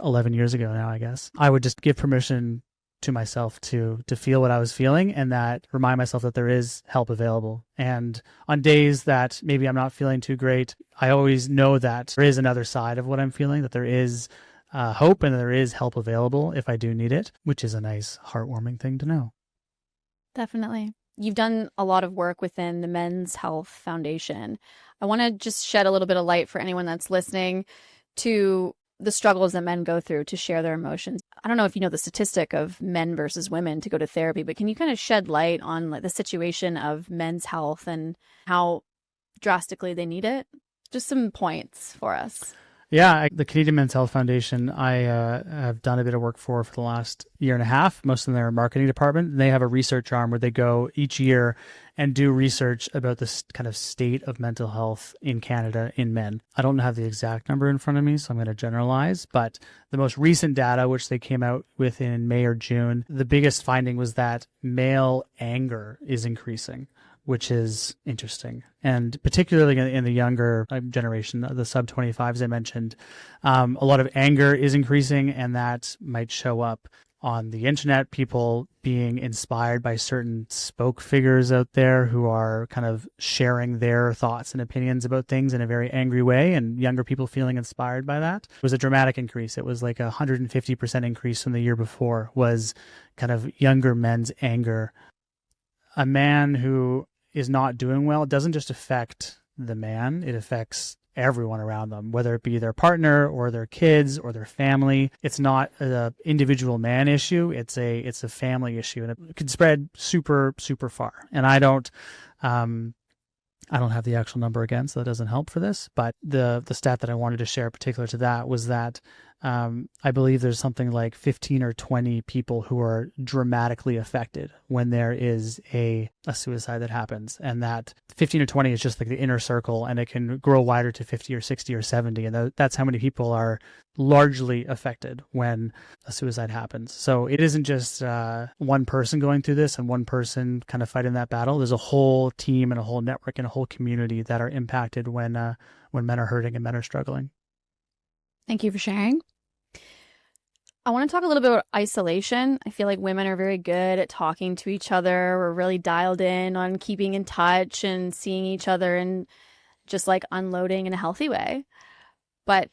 11 years ago now, I guess, I would just give permission to myself to feel what I was feeling, and that remind myself that there is help available. And on days that maybe I'm not feeling too great, I always know that there is another side of what I'm feeling, that there is hope and there is help available if I do need it, which is a nice, heartwarming thing to know. Definitely. You've done a lot of work within the Men's Health Foundation. I want to just shed a little bit of light for anyone that's listening to the struggles that men go through to share their emotions. I don't know if you know the statistic of men versus women to go to therapy, but can you kind of shed light on like the situation of men's health and how drastically they need it? Just some points for us. Yeah, the Canadian Men's Health Foundation, I have done a bit of work for the last year and a half, most in their marketing department. And they have a research arm where they go each year and do research about this kind of state of mental health in Canada in men. I don't have the exact number in front of me, so I'm going to generalize. But the most recent data, which they came out with in May or June, the biggest finding was that male anger is increasing, which is interesting. And particularly in the younger generation, the sub 25s I mentioned, a lot of anger is increasing, and that might show up on the internet, people being inspired by certain spoke figures out there who are kind of sharing their thoughts and opinions about things in a very angry way, and younger people feeling inspired by that. It was a dramatic increase. It was like 150% increase from the year before, was kind of younger men's anger. A man who is not doing well, it doesn't just affect the man, it affects everyone around them, whether it be their partner or their kids or their family. It's not an individual man issue, it's a family issue, and it can spread super, super far. And I don't have the actual number again, so that doesn't help for this, but the stat that I wanted to share particular to that was that I believe there's something like 15 or 20 people who are dramatically affected when there is a suicide that happens. And that 15 or 20 is just like the inner circle, and it can grow wider to 50 or 60 or 70. And that's how many people are largely affected when a suicide happens. So it isn't just one person going through this and one person kind of fighting that battle. There's a whole team and a whole network and a whole community that are impacted when men are hurting and men are struggling. Thank you for sharing. I want to talk a little bit about isolation. I feel like women are very good at talking to each other. We're really dialed in on keeping in touch and seeing each other and just like unloading in a healthy way. But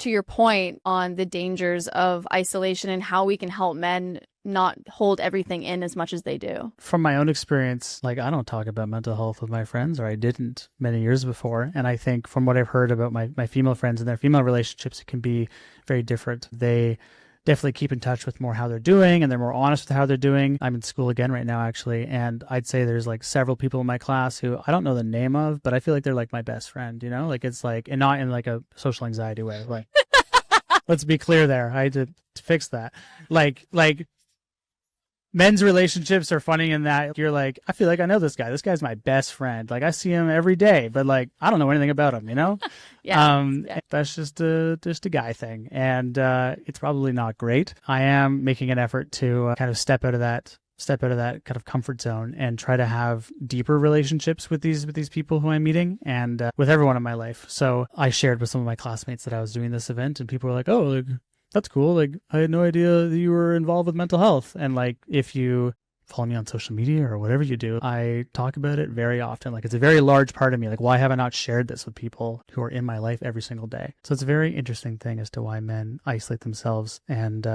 to your point on the dangers of isolation and how we can help men not hold everything in as much as they do. From my own experience, like I don't talk about mental health with my friends, or I didn't many years before. And I think from what I've heard about my female friends and their female relationships, it can be very different. They definitely keep in touch with more how they're doing, and they're more honest with how they're doing. I'm in school again right now, actually, and I'd say there's like several people in my class who I don't know the name of, but I feel like they're like my best friend, you know? Like it's like, and not in like a social anxiety way. Like, let's be clear there. I had to fix that. Like men's relationships are funny in that you're like, I feel like I know this guy. This guy's my best friend. Like I see him every day, but like I don't know anything about him, you know? Yeah. That's just a guy thing. And it's probably not great. I am making an effort to kind of step out of that kind of comfort zone and try to have deeper relationships with these people who I'm meeting and with everyone in my life. So I shared with some of my classmates that I was doing this event, and people were like, oh, like, that's cool. Like, I had no idea that you were involved with mental health. And like, if you follow me on social media or whatever you do, I talk about it very often. Like, it's a very large part of me. Like, why have I not shared this with people who are in my life every single day? So it's a very interesting thing as to why men isolate themselves. And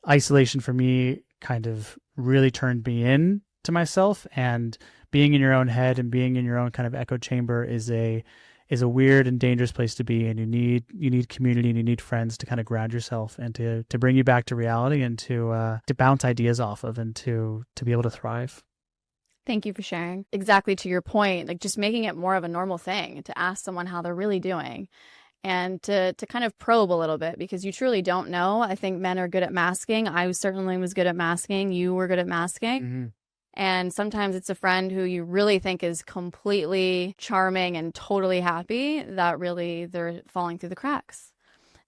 isolation for me kind of really turned me in to myself, and being in your own head and being in your own kind of echo chamber is a weird and dangerous place to be. And you need community, and you need friends to kind of ground yourself and to bring you back to reality and to bounce ideas off of and to be able to thrive. Thank you for sharing. Exactly to your point, like just making it more of a normal thing to ask someone how they're really doing. And to kind of probe a little bit, because you truly don't know. I think men are good at masking. I certainly was good at masking. You were good at masking. Mm-hmm. And sometimes it's a friend who you really think is completely charming and totally happy that really they're falling through the cracks.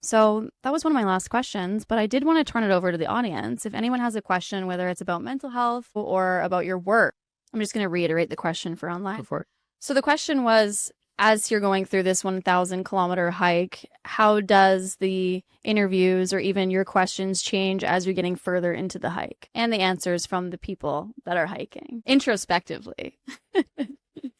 So that was one of my last questions, but I did want to turn it over to the audience. If anyone has a question, whether it's about mental health or about your work, I'm just going to reiterate the question for online. Go for it. So the question was, as you're going through this 1,000-kilometer hike, how does the interviews or even your questions change as you're getting further into the hike? And the answers from the people that are hiking, introspectively.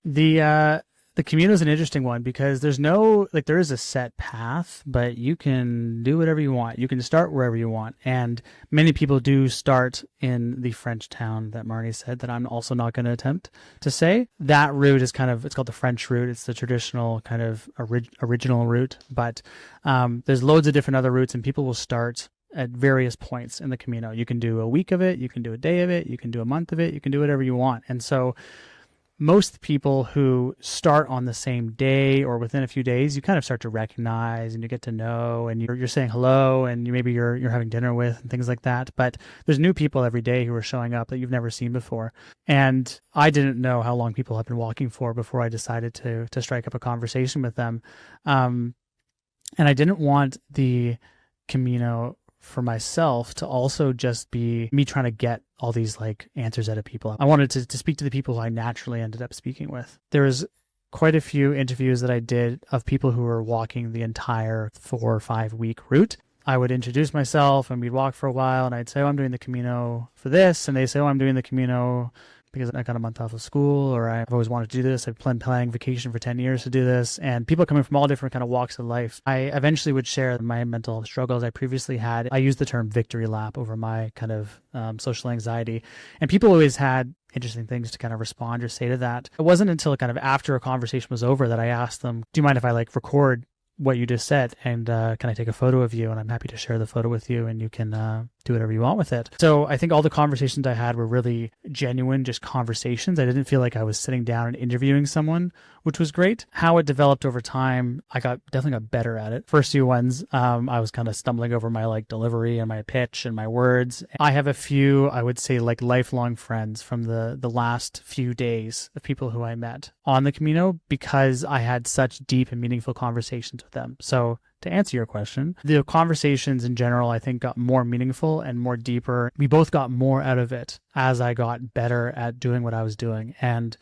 The Camino is an interesting one because there is a set path, but you can do whatever you want. You can start wherever you want. And many people do start in the French town that Marnie said that I'm also not going to attempt to say. That route is it's called the French route. It's the traditional kind of original route, but there's loads of different other routes, and people will start at various points in the Camino. You can do a week of it, you can do a day of it, you can do a month of it, you can do whatever you want. And so most people who start on the same day or within a few days, you kind of start to recognize and you get to know, and you're saying hello, and you're having dinner with and things like that. But there's new people every day who are showing up that you've never seen before. And I didn't know how long people have been walking for before I decided to strike up a conversation with them. And I didn't want the Camino for myself to also just be me trying to get all these like answers out of people. I wanted to speak to the people who I naturally ended up speaking with. There was quite a few interviews that I did of people who were walking the entire 4 or 5 week route. I would introduce myself and we'd walk for a while, and I'd say, oh, I'm doing the Camino for this. And they say, oh, I'm doing the Camino because I got a month off of school, or I've always wanted to do this. I've been planning vacation for 10 years to do this. And people coming from all different kind of walks of life. I eventually would share my mental struggles I previously had. I used the term victory lap over my kind of social anxiety. And people always had interesting things to kind of respond or say to that. It wasn't until kind of after a conversation was over that I asked them, do you mind if I like record what you just said, and can I take a photo of you? And I'm happy to share the photo with you, and you can do whatever you want with it. So I think all the conversations I had were really genuine, just conversations. I didn't feel like I was sitting down and interviewing someone, which was great. How it developed over time, I definitely got better at it. First few ones, I was kind of stumbling over my like delivery and my pitch and my words. I have a few, I would say, like lifelong friends from the last few days of people who I met on the Camino because I had such deep and meaningful conversations with them. So to answer your question, the conversations in general, I think, got more meaningful and more deeper. We both got more out of it as I got better at doing what I was doing. And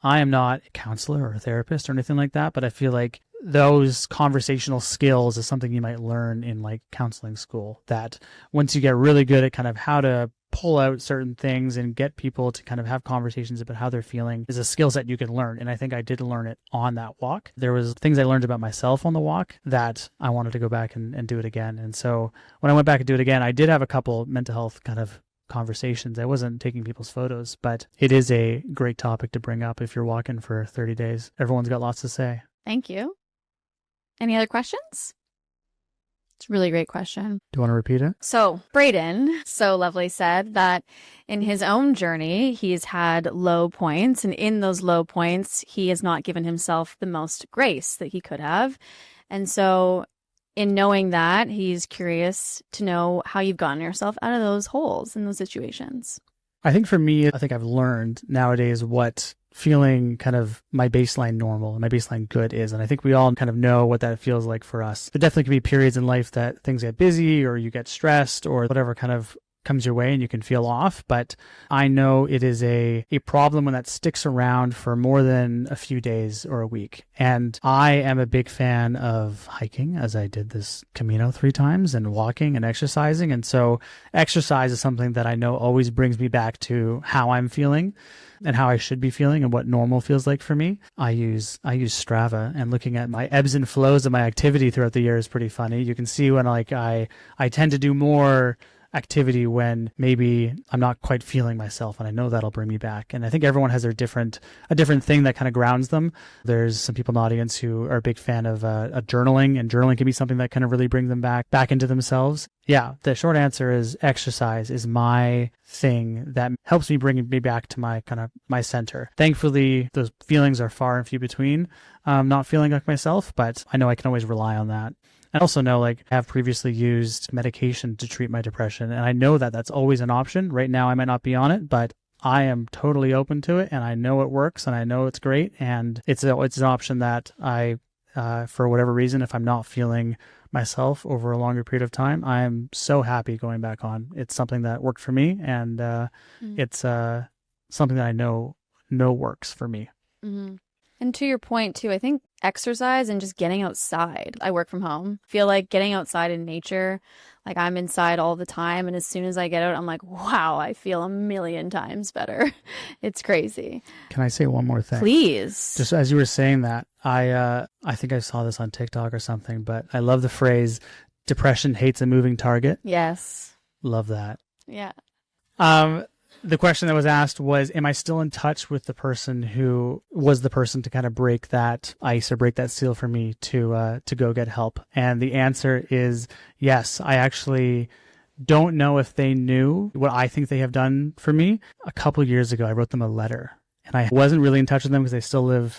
I am not a counselor or a therapist or anything like that, but I feel like those conversational skills is something you might learn in like counseling school, that once you get really good at kind of how to pull out certain things and get people to kind of have conversations about how they're feeling is a skill set you can learn. And I think I did learn it on that walk. There was things I learned about myself on the walk that I wanted to go back and do it again. And so when I went back and do it again, I did have a couple mental health kind of conversations. I wasn't taking people's photos, but it is a great topic to bring up if you're walking for 30 days. Everyone's got lots to say. Thank you. Any other questions? It's a really great question. Do you want to repeat it? So Braden so lovely said that in his own journey, he's had low points, and in those low points, he has not given himself the most grace that he could have. And so in knowing that, he's curious to know how you've gotten yourself out of those holes in those situations. I think for me, I think I've learned nowadays what feeling kind of my baseline normal and my baseline good is. And I think we all kind of know what that feels like for us. There definitely can be periods in life that things get busy or you get stressed or whatever kind of comes your way and you can feel off. But I know it is a problem when that sticks around for more than a few days or a week. And I am a big fan of hiking, as I did this Camino 3 times, and walking and exercising. And so exercise is something that I know always brings me back to how I'm feeling and how I should be feeling and what normal feels like for me. I use Strava, and looking at my ebbs and flows of my activity throughout the year is pretty funny. You can see when I tend to do more activity when maybe I'm not quite feeling myself, and I know that'll bring me back. And I think everyone has a different thing that kind of grounds them. There's some people in the audience who are a big fan of journaling, and journaling can be something that kind of really brings them back into themselves. Yeah, the short answer is exercise is my thing that helps me bring me back to my center. Thankfully, those feelings are far and few between, not feeling like myself, but I know I can always rely on that. I also know, I have previously used medication to treat my depression, and I know that that's always an option. Right now, I might not be on it, but I am totally open to it, and I know it works, and I know it's great, and it's an option that I, for whatever reason, if I'm not feeling myself over a longer period of time, I'm so happy going back on. It's something that worked for me, and it's something that I know works for me. Mm-hmm. And to your point, too, I think exercise and just getting outside. I work from home. Feel like getting outside in nature, I'm inside all the time. And as soon as I get out, I'm like, wow, I feel a million times better. It's crazy. Can I say one more thing? Please. Just as you were saying that, I think I saw this on TikTok or something, but I love the phrase, depression hates a moving target. Yes. Love that. Yeah. The question that was asked was, am I still in touch with the person who was the person to kind of break that ice or break that seal for me to go get help? And the answer is yes. I actually don't know if they knew what I think they have done for me. A couple years ago, I wrote them a letter. And I wasn't really in touch with them because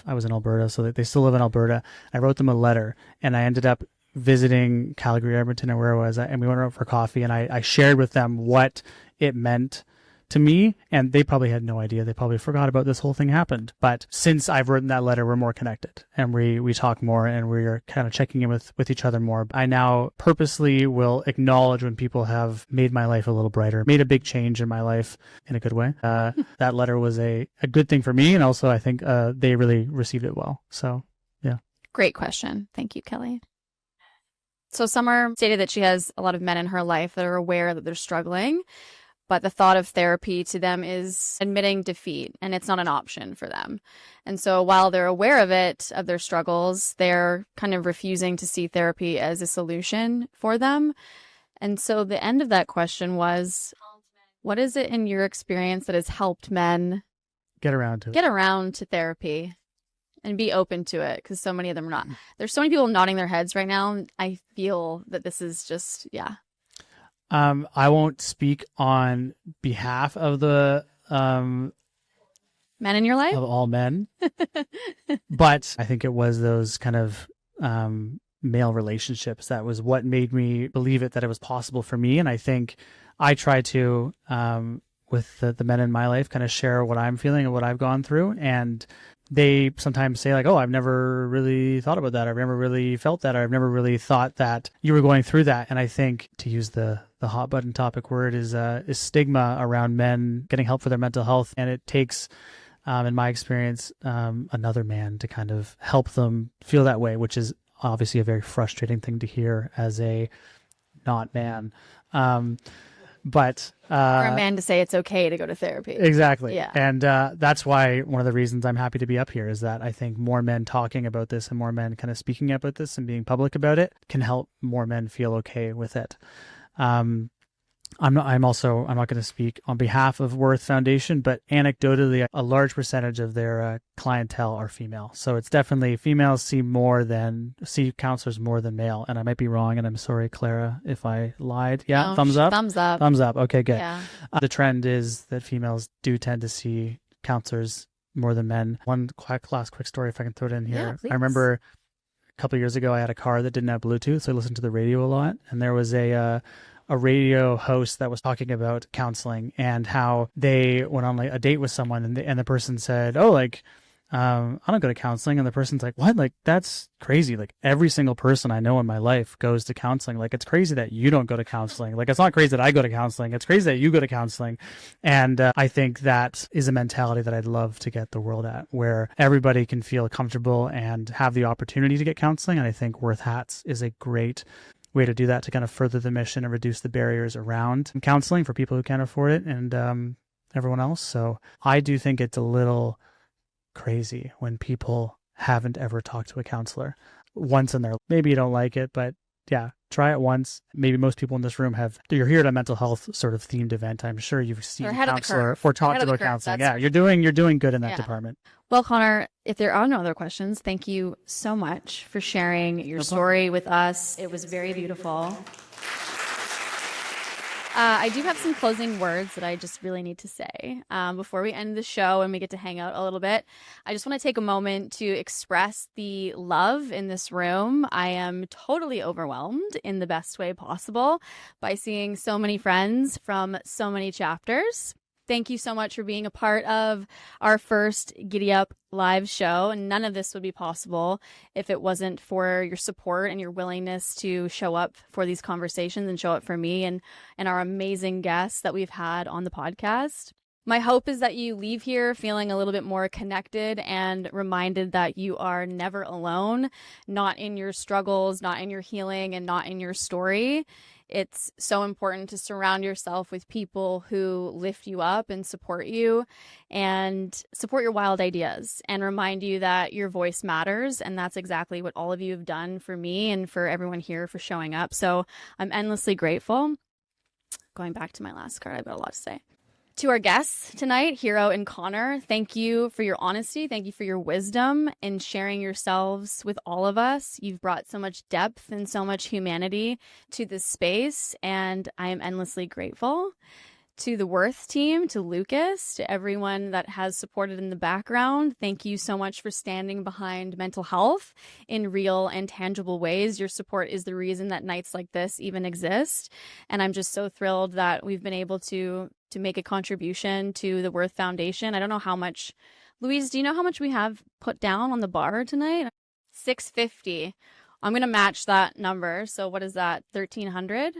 I was in Alberta, so they still live in Alberta. I wrote them a letter, and I ended up visiting Calgary, Edmonton, or where I was, and we went out for coffee, and I shared with them what it meant to me, and they probably had no idea. They probably forgot about this whole thing happened. But since I've written that letter, we're more connected, and we talk more, and we're kind of checking in with each other more. I now purposely will acknowledge when people have made my life a little brighter, made a big change in my life in a good way. That letter was a good thing for me, and also I think they really received it well. So, yeah. Great question. Thank you, Kelly. So Summer stated that she has a lot of men in her life that are aware that they're struggling, but the thought of therapy to them is admitting defeat, and it's not an option for them. And so while they're aware of it, of their struggles, they're kind of refusing to see therapy as a solution for them. And so the end of that question was, what is it in your experience that has helped men get around to therapy and be open to it? Because so many of them are not. There's so many people nodding their heads right now. I feel that this is just, yeah. I won't speak on behalf of the men in your life, of all men, but I think it was those kind of male relationships that was what made me believe that it was possible for me. And I think I try to, with the men in my life, kind of share what I'm feeling and what I've gone through. And they sometimes say oh, I've never really thought about that. I've never really felt that. Or I've never really thought that you were going through that. And I think, to use the hot button topic word, is stigma around men getting help for their mental health. And it takes, in my experience, another man to kind of help them feel that way, which is obviously a very frustrating thing to hear as a not man. But for a man to say it's okay to go to therapy. Exactly. Yeah. And that's why one of the reasons I'm happy to be up here is that I think more men talking about this and more men kind of speaking about this and being public about it can help more men feel okay with it. I'm not going to speak on behalf of Worth Foundation, but anecdotally, a large percentage of their clientele are female. So it's definitely females see counselors more than male. And I might be wrong, and I'm sorry, Clara, if I lied. Yeah, no, thumbs up? Thumbs up. Thumbs up. Okay, good. Yeah. The trend is that females do tend to see counselors more than men. One last quick story, if I can throw it in here. Yeah, please. I remember couple of years ago, I had a car that didn't have Bluetooth, so I listened to the radio a lot. And there was a radio host that was talking about counseling and how they went on like a date with someone, and the person said, "Oh, like, I don't go to counseling." And the person's like, "What? Like, that's crazy. Like, every single person I know in my life goes to counseling. Like, it's crazy that you don't go to counseling. Like, it's not crazy that I go to counseling. It's crazy that you go to counseling." And I think that is a mentality that I'd love to get the world at, where everybody can feel comfortable and have the opportunity to get counseling. And I think Worth Hats is a great way to do that, to kind of further the mission and reduce the barriers around counseling for people who can't afford it and everyone else. So I do think it's a little crazy when people haven't ever talked to a counselor once in their, maybe you don't like it, but yeah, try it once. Maybe most people in this room you're here at a mental health sort of themed event. I'm sure you've seen a counselor or talked about counseling. Yeah, you're doing good in that department. Well, Connor, if there are no other questions, thank you so much for sharing your story with us. It was very beautiful. I do have some closing words that I just really need to say before we end the show and we get to hang out a little bit. I just want to take a moment to express the love in this room. I am totally overwhelmed in the best way possible by seeing so many friends from so many chapters. Thank you so much for being a part of our first Giddy Up live show. And none of this would be possible if it wasn't for your support and your willingness to show up for these conversations and show up for me and our amazing guests that we've had on the podcast. My hope is that you leave here feeling a little bit more connected and reminded that you are never alone, not in your struggles, not in your healing, and not in your story. It's so important to surround yourself with people who lift you up and support you and support your wild ideas and remind you that your voice matters. And that's exactly what all of you have done for me and for everyone here for showing up. So I'm endlessly grateful. Going back to my last card, I've got a lot to say. To our guests tonight, Hero and Connor, thank you for your honesty. Thank you for your wisdom in sharing yourselves with all of us. You've brought so much depth and so much humanity to this space, and I am endlessly grateful. To the Worth team, to Lucas, to everyone that has supported in the background, thank you so much for standing behind mental health in real and tangible ways. Your support is the reason that nights like this even exist. And I'm just so thrilled that we've been able to make a contribution to the Worth Foundation. I don't know how much, Louise, do you know how much we have put down on the bar tonight? $650. I'm going to match that number. So what is that? 1,300?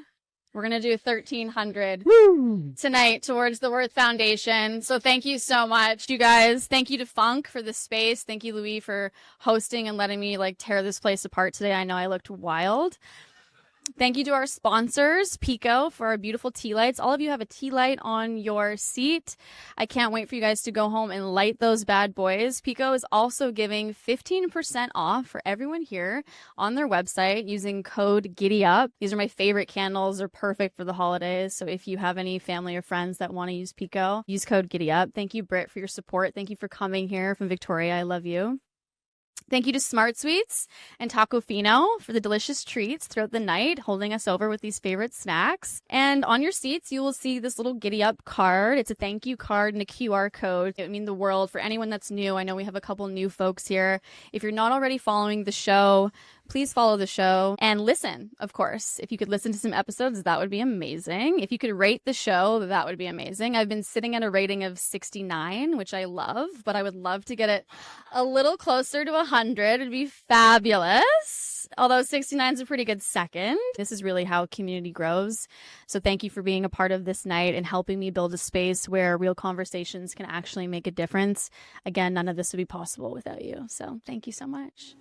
We're going to do 1,300 tonight towards the Worth Foundation. So thank you so much, you guys. Thank you to Funk for the space. Thank you, Louis, for hosting and letting me tear this place apart today. I know I looked wild. Thank you to our sponsors, Pico, for our beautiful tea lights. All of you have a tea light on your seat. I can't wait for you guys to go home and light those bad boys. Pico is also giving 15% off for everyone here on their website using code GiddyUp. These are my favorite candles. They're perfect for the holidays. So if you have any family or friends that want to use Pico, use code GiddyUp. Thank you, Britt, for your support. Thank you for coming here from Victoria. I love you. Thank you to Smart Sweets and Taco Fino for the delicious treats throughout the night, holding us over with these favorite snacks. And on your seats, you will see this little Giddy Up card. It's a thank you card and a QR code. It would mean the world for anyone that's new. I know we have a couple new folks here. If you're not already following the show, please follow the show and listen, of course. If you could listen to some episodes, that would be amazing. If you could rate the show, that would be amazing. I've been sitting at a rating of 69, which I love, but I would love to get it a little closer to 100. It'd be fabulous. Although 69 is a pretty good second. This is really how community grows. So thank you for being a part of this night and helping me build a space where real conversations can actually make a difference. Again, none of this would be possible without you. So thank you so much.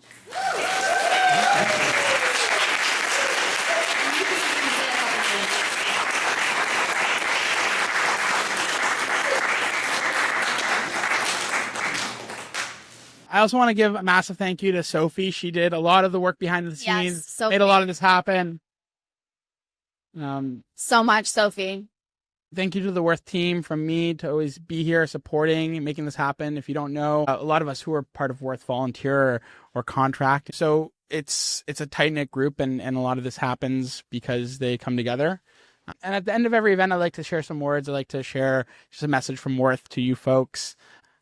I also want to give a massive thank you to Sophie. She did a lot of the work behind the scenes, Sophie. made a lot of this happen. So much, Sophie. Thank you to the Worth team from me to always be here supporting, making this happen. If you don't know, a lot of us who are part of Worth volunteer or contract. So it's a tight-knit group, and a lot of this happens because they come together. And at the end of every event, I like to share some words. I like to share just a message from Worth to you folks.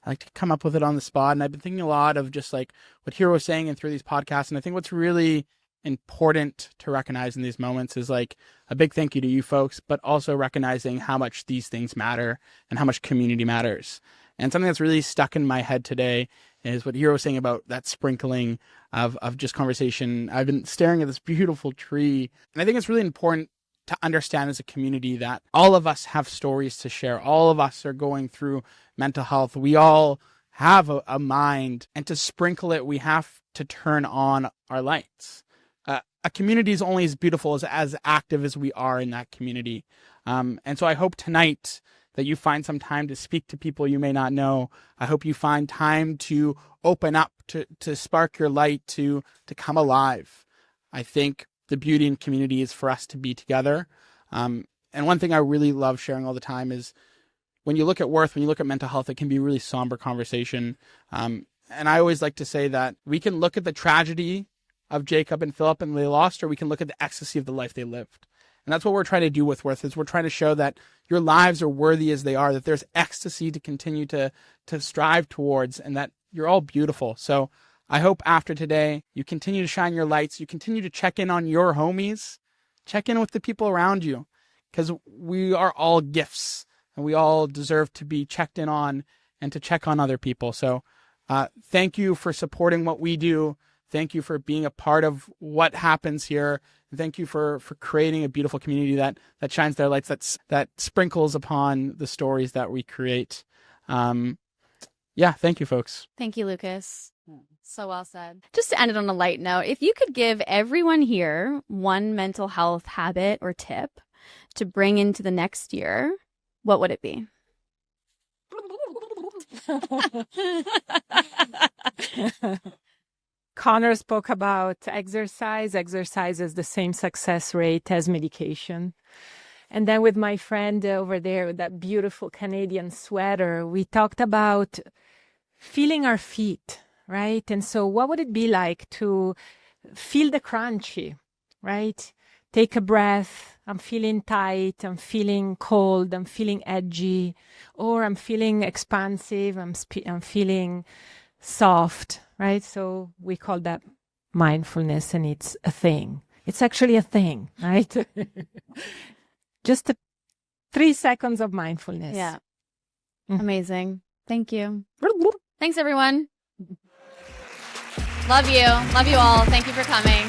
I like to come up with it on the spot. And I've been thinking a lot of just like what Hero was saying and through these podcasts. And I think what's really important to recognize in these moments is like a big thank you to you folks, but also recognizing how much these things matter and how much community matters. And something that's really stuck in my head today is what Hero was saying about that sprinkling of just conversation. I've been staring at this beautiful tree, and I think it's really important to understand as a community that all of us have stories to share. All of us are going through mental health. We all have a mind, and to sprinkle it, we have to turn on our lights. A community is only as beautiful as active as we are in that community. And so I hope tonight that you find some time to speak to people you may not know. I hope you find time to open up, to spark your light, to come alive. I think the beauty in community is for us to be together. And one thing I really love sharing all the time is when you look at worth, when you look at mental health, it can be a really somber conversation. And I always like to say that we can look at the tragedy of Jacob and Philip and they lost, or we can look at the ecstasy of the life they lived. And that's what we're trying to do with Worth, is we're trying to show that your lives are worthy as they are, that there's ecstasy to continue to strive towards, and that you're all beautiful. So I hope after today, you continue to shine your lights, you continue to check in on your homies, check in with the people around you, because we are all gifts and we all deserve to be checked in on and to check on other people. So thank you for supporting what we do. Thank you for being a part of what happens here. Thank you for creating a beautiful community that shines their lights, that sprinkles upon the stories that we create. Thank you, folks. Thank you, Lucas. So well said. Just to end it on a light note, if you could give everyone here one mental health habit or tip to bring into the next year, what would it be? Connor spoke about exercise. Exercise is the same success rate as medication. And then with my friend over there with that beautiful Canadian sweater, we talked about feeling our feet, right? And so what would it be like to feel the crunchy, right? Take a breath. I'm feeling tight. I'm feeling cold. I'm feeling edgy. Or I'm feeling expansive. I'm feeling soft, right? So we call that mindfulness, and it's a thing. It's actually a thing, right? Just 3 seconds of mindfulness. Yeah. Amazing. Thank you. Thanks, everyone. Love you. Love you all. Thank you for coming.